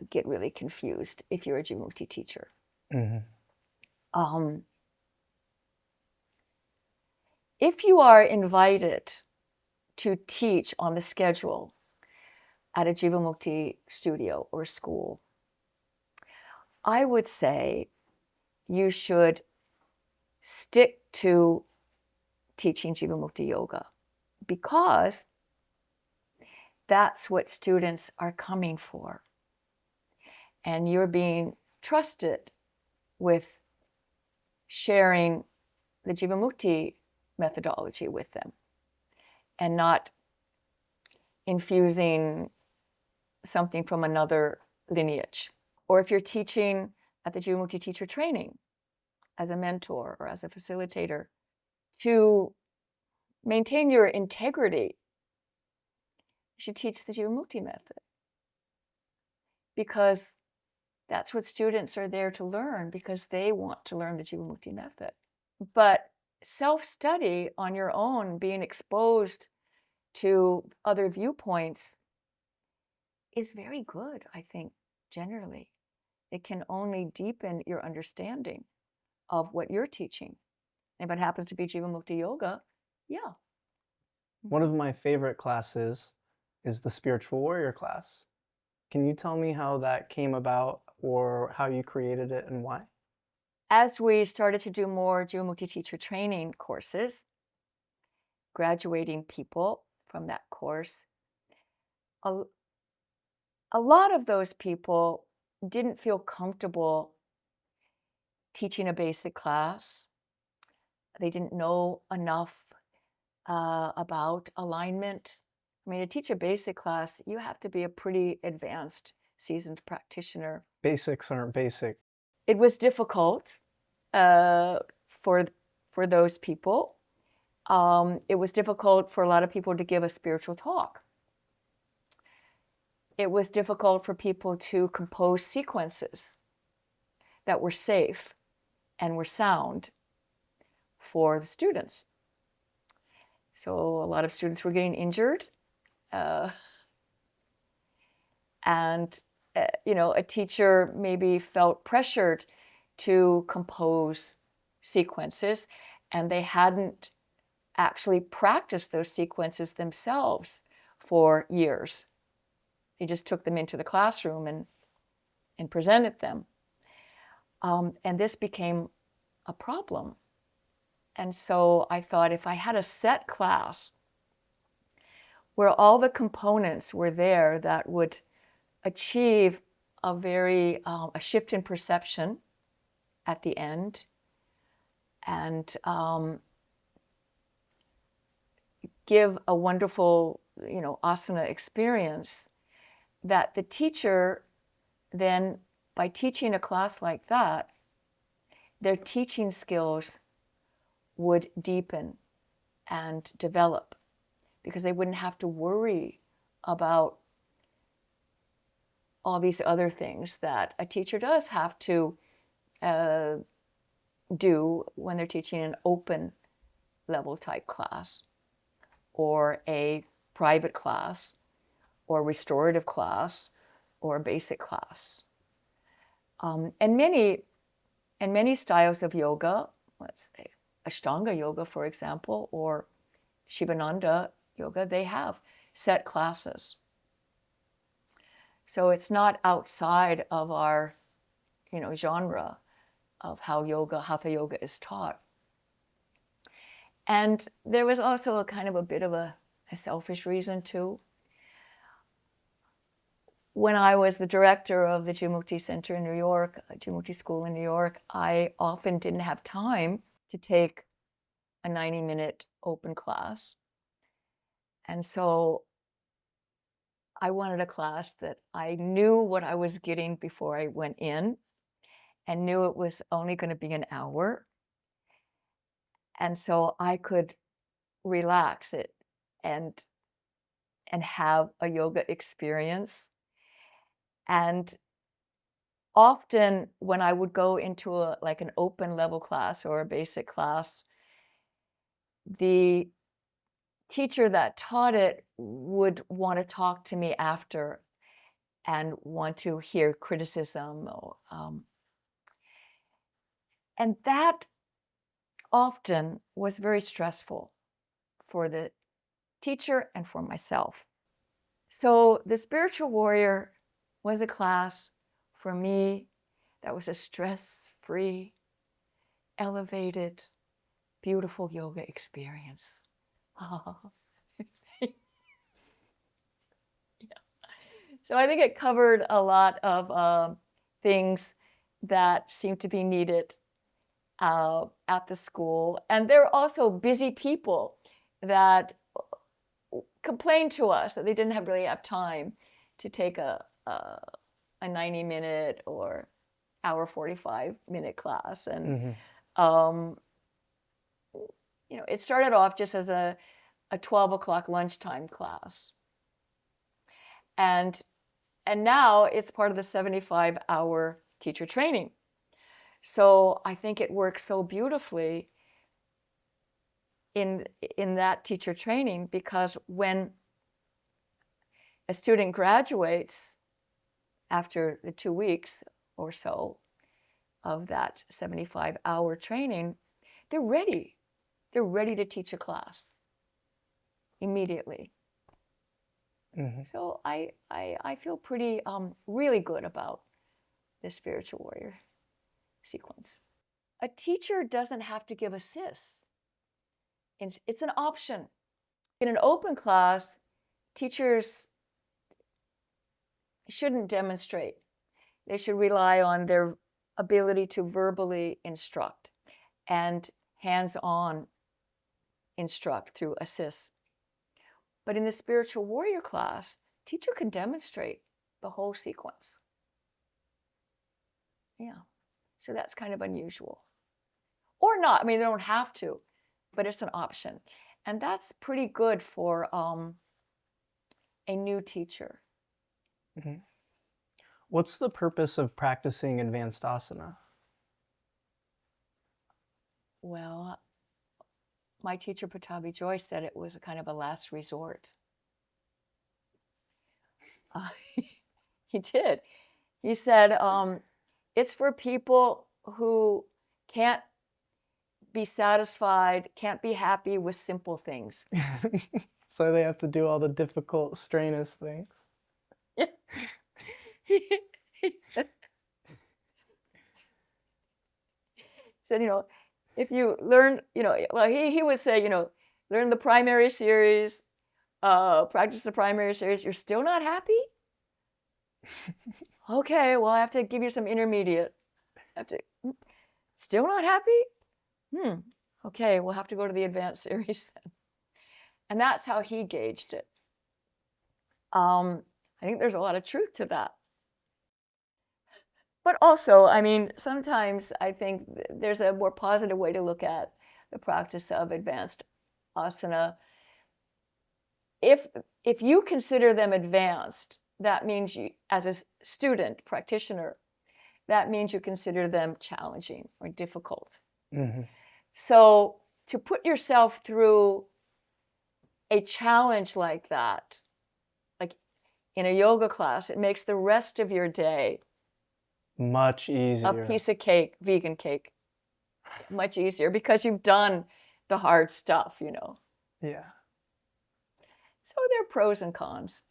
get really confused if you're a Jivamukti teacher. Mm-hmm. If you are invited to teach on the schedule at a Jivamukti studio or school, I would say you should stick to teaching Jivamukti yoga because that's what students are coming for. And you're being trusted with sharing the Jivamukti methodology with them and not infusing something from another lineage. Or if you're teaching at the Jivamukti teacher training as a mentor or as a facilitator, to maintain your integrity, you should teach the Jivamukti method, because that's what students are there to learn, because they want to learn the Jivamukti method. But self-study on your own, being exposed to other viewpoints, is very good, I think, generally. It can only deepen your understanding of what you're teaching. And if it happens to be Jivamukti Yoga, yeah. One of my favorite classes is the Spiritual Warrior class. Can you tell me how that came about, or how you created it and why? As we started to do more Jivamukti teacher training courses, graduating people from that course, a lot of those people didn't feel comfortable teaching a basic class. They didn't know enough about alignment. I mean, to teach a basic class, you have to be a pretty advanced, seasoned practitioner. Basics aren't basic. It was difficult for those people. It was difficult for a lot of people to give a spiritual talk. It was difficult for people to compose sequences that were safe and were sound for the students. So a lot of students were getting injured. A teacher maybe felt pressured to compose sequences, and they hadn't actually practiced those sequences themselves for years. They just took them into the classroom and presented them. And this became a problem. And so I thought, if I had a set class where all the components were there that would achieve a shift in perception at the end, and give a wonderful, asana experience, that the teacher then, by teaching a class like that, their teaching skills would deepen and develop, because they wouldn't have to worry about all these other things that a teacher does have to do when they're teaching an open level type class, or a private class, or restorative class, or basic class. And many styles of yoga, let's say Ashtanga yoga, for example, or Shivananda yoga, they have set classes. So it's not outside of our, genre of how hatha yoga is taught. And there was also a bit of a selfish reason too. When I was the director of the Jivamukti Center in New York, Jivamukti School in New York, I often didn't have time to take a 90-minute open class. And so I wanted a class that I knew what I was getting before I went in, and knew it was only going to be an hour. And so I could relax it and have a yoga experience. And often when I would go into an open level class or a basic class, the teacher that taught it would want to talk to me after and want to hear criticism. And that often was very stressful for the teacher and for myself. So the Spiritual Warrior was a class for me that was a stress-free, elevated, beautiful yoga experience. Yeah. So I think it covered a lot of things that seem to be needed at the school. And there are also busy people that complained to us that they didn't really have time to take a 90-minute or hour 45-minute class. And you know, it started off just as a 12 o'clock lunchtime class. And now it's part of the 75-hour teacher training. So I think it works so beautifully in that teacher training, because when a student graduates after the 2 weeks or so of that 75-hour training, they're ready. They're ready to teach a class immediately. So I feel pretty really good about the spiritual warrior sequence. A teacher doesn't have to give assist. It's an option. In an open class, teachers shouldn't demonstrate. They should rely on their ability to verbally instruct and hands-on instruct through assists. But in the spiritual warrior class, teacher can demonstrate the whole sequence. Yeah, so that's kind of unusual. Or not, I mean, they don't have to, but it's an option. And that's pretty good for a new teacher. What's the purpose of practicing advanced asana? Well, my teacher, Pattabhi Jois, said it was a kind of a last resort. He did. He said, it's for people who can't be satisfied, can't be happy with simple things. So they have to do all the difficult, strenuous things. Said, you know, if you learn, you know, well, he would say, you know, learn the primary series, practice the primary series, you're still not happy? Okay, well, I have to give you some intermediate. Still not happy? Okay, we'll have to go to the advanced series then. And that's how he gauged it. I think there's a lot of truth to that. But also, I mean, sometimes I think there's a more positive way to look at the practice of advanced asana. If you consider them advanced, that means you, as a student, practitioner, that means you consider them challenging or difficult. So to put yourself through a challenge like that, like in a yoga class, it makes the rest of your day much easier. A piece of cake, vegan cake, much easier because you've done the hard stuff, you know. Yeah. So there are pros and cons.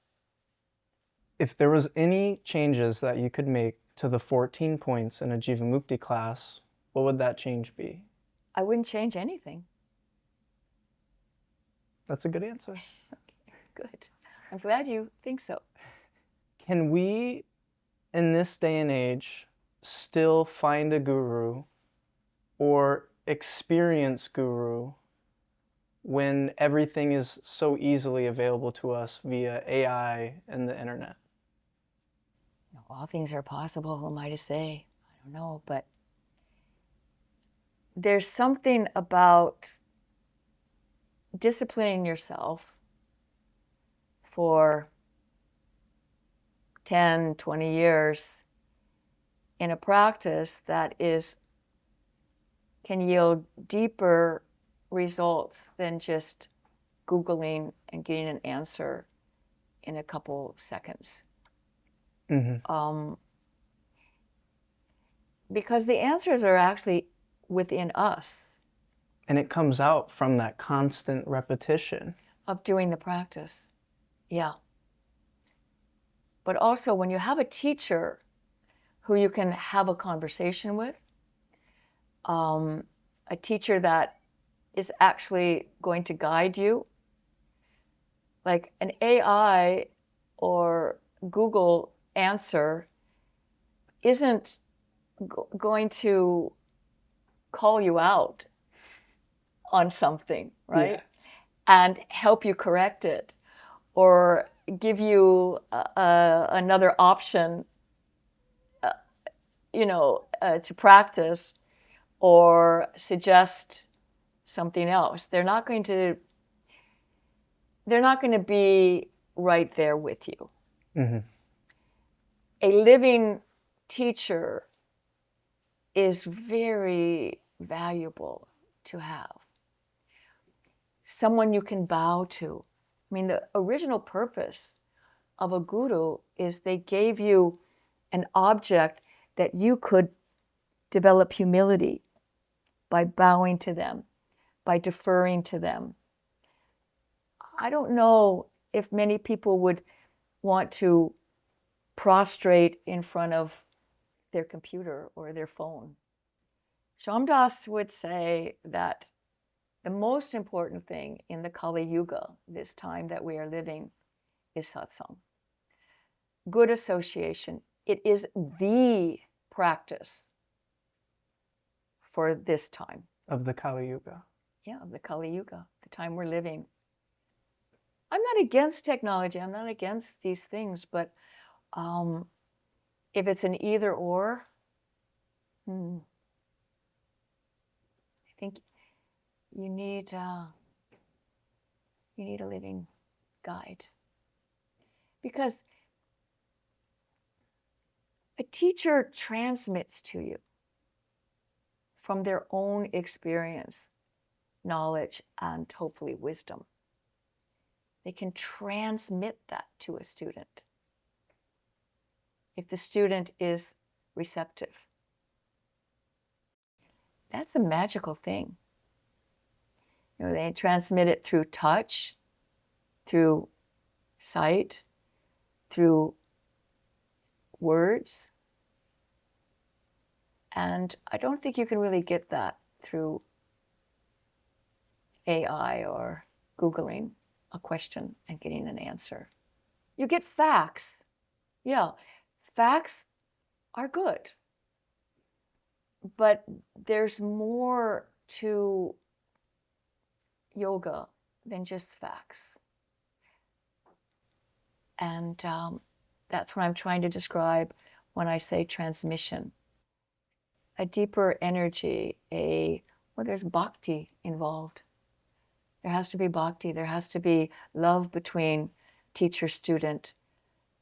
If there was any changes that you could make to the 14 points in a Jivamukti class, what would that change be? I wouldn't change anything. That's a good answer. Okay, good. I'm glad you think so. Can we, in this day and age, still find a guru or experience guru when everything is so easily available to us via AI and the internet? All things are possible, who am I to say? I don't know, but there's something about disciplining yourself for 10, 20 years in a practice that can yield deeper results than just Googling and getting an answer in a couple seconds. Because the answers are actually within us. And it comes out from that constant repetition Of doing the practice. Yeah. But also when you have a teacher who you can have a conversation with, a teacher that is actually going to guide you, like an AI or Google answer isn't going to call you out on something, right? Yeah. And help you correct it, or give you another option, to practice, or suggest something else. They're not going to be right there with you. Mm-hmm. A living teacher is very valuable to have. Someone you can bow to. I mean, the original purpose of a guru is they gave you an object that you could develop humility by bowing to them, by deferring to them. I don't know if many people would want to prostrate in front of their computer or their phone. Shamdas would say that the most important thing in the Kali Yuga, this time that we are living, is satsang. Good association. It is the practice for this time. Of the Kali Yuga. Yeah, of the Kali Yuga, the time we're living. I'm not against technology. I'm not against these things, but if it's an either or, I think you need a living guide. Because a teacher transmits to you from their own experience, knowledge, and hopefully wisdom. They can transmit that to a student if the student is receptive. That's a magical thing. They transmit it through touch, through sight, through words. And I don't think you can really get that through AI or Googling a question and getting an answer. You get facts. Yeah, facts are good. But there's more to yoga than just facts. And that's what I'm trying to describe when I say transmission. A deeper energy, there's bhakti involved. There has to be bhakti. There has to be love between teacher-student,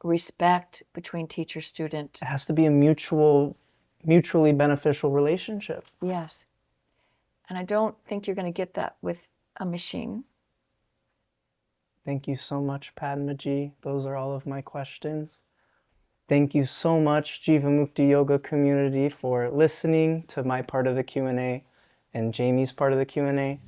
respect between teacher-student. It has to be a mutually beneficial relationship. Yes. And I don't think you're going to get that with a machine. Thank you so much, Padma-ji. Those are all of my questions. Thank you so much, Jivamukti Yoga community, for listening to my part of the Q&A and Jamie's part of the Q&A.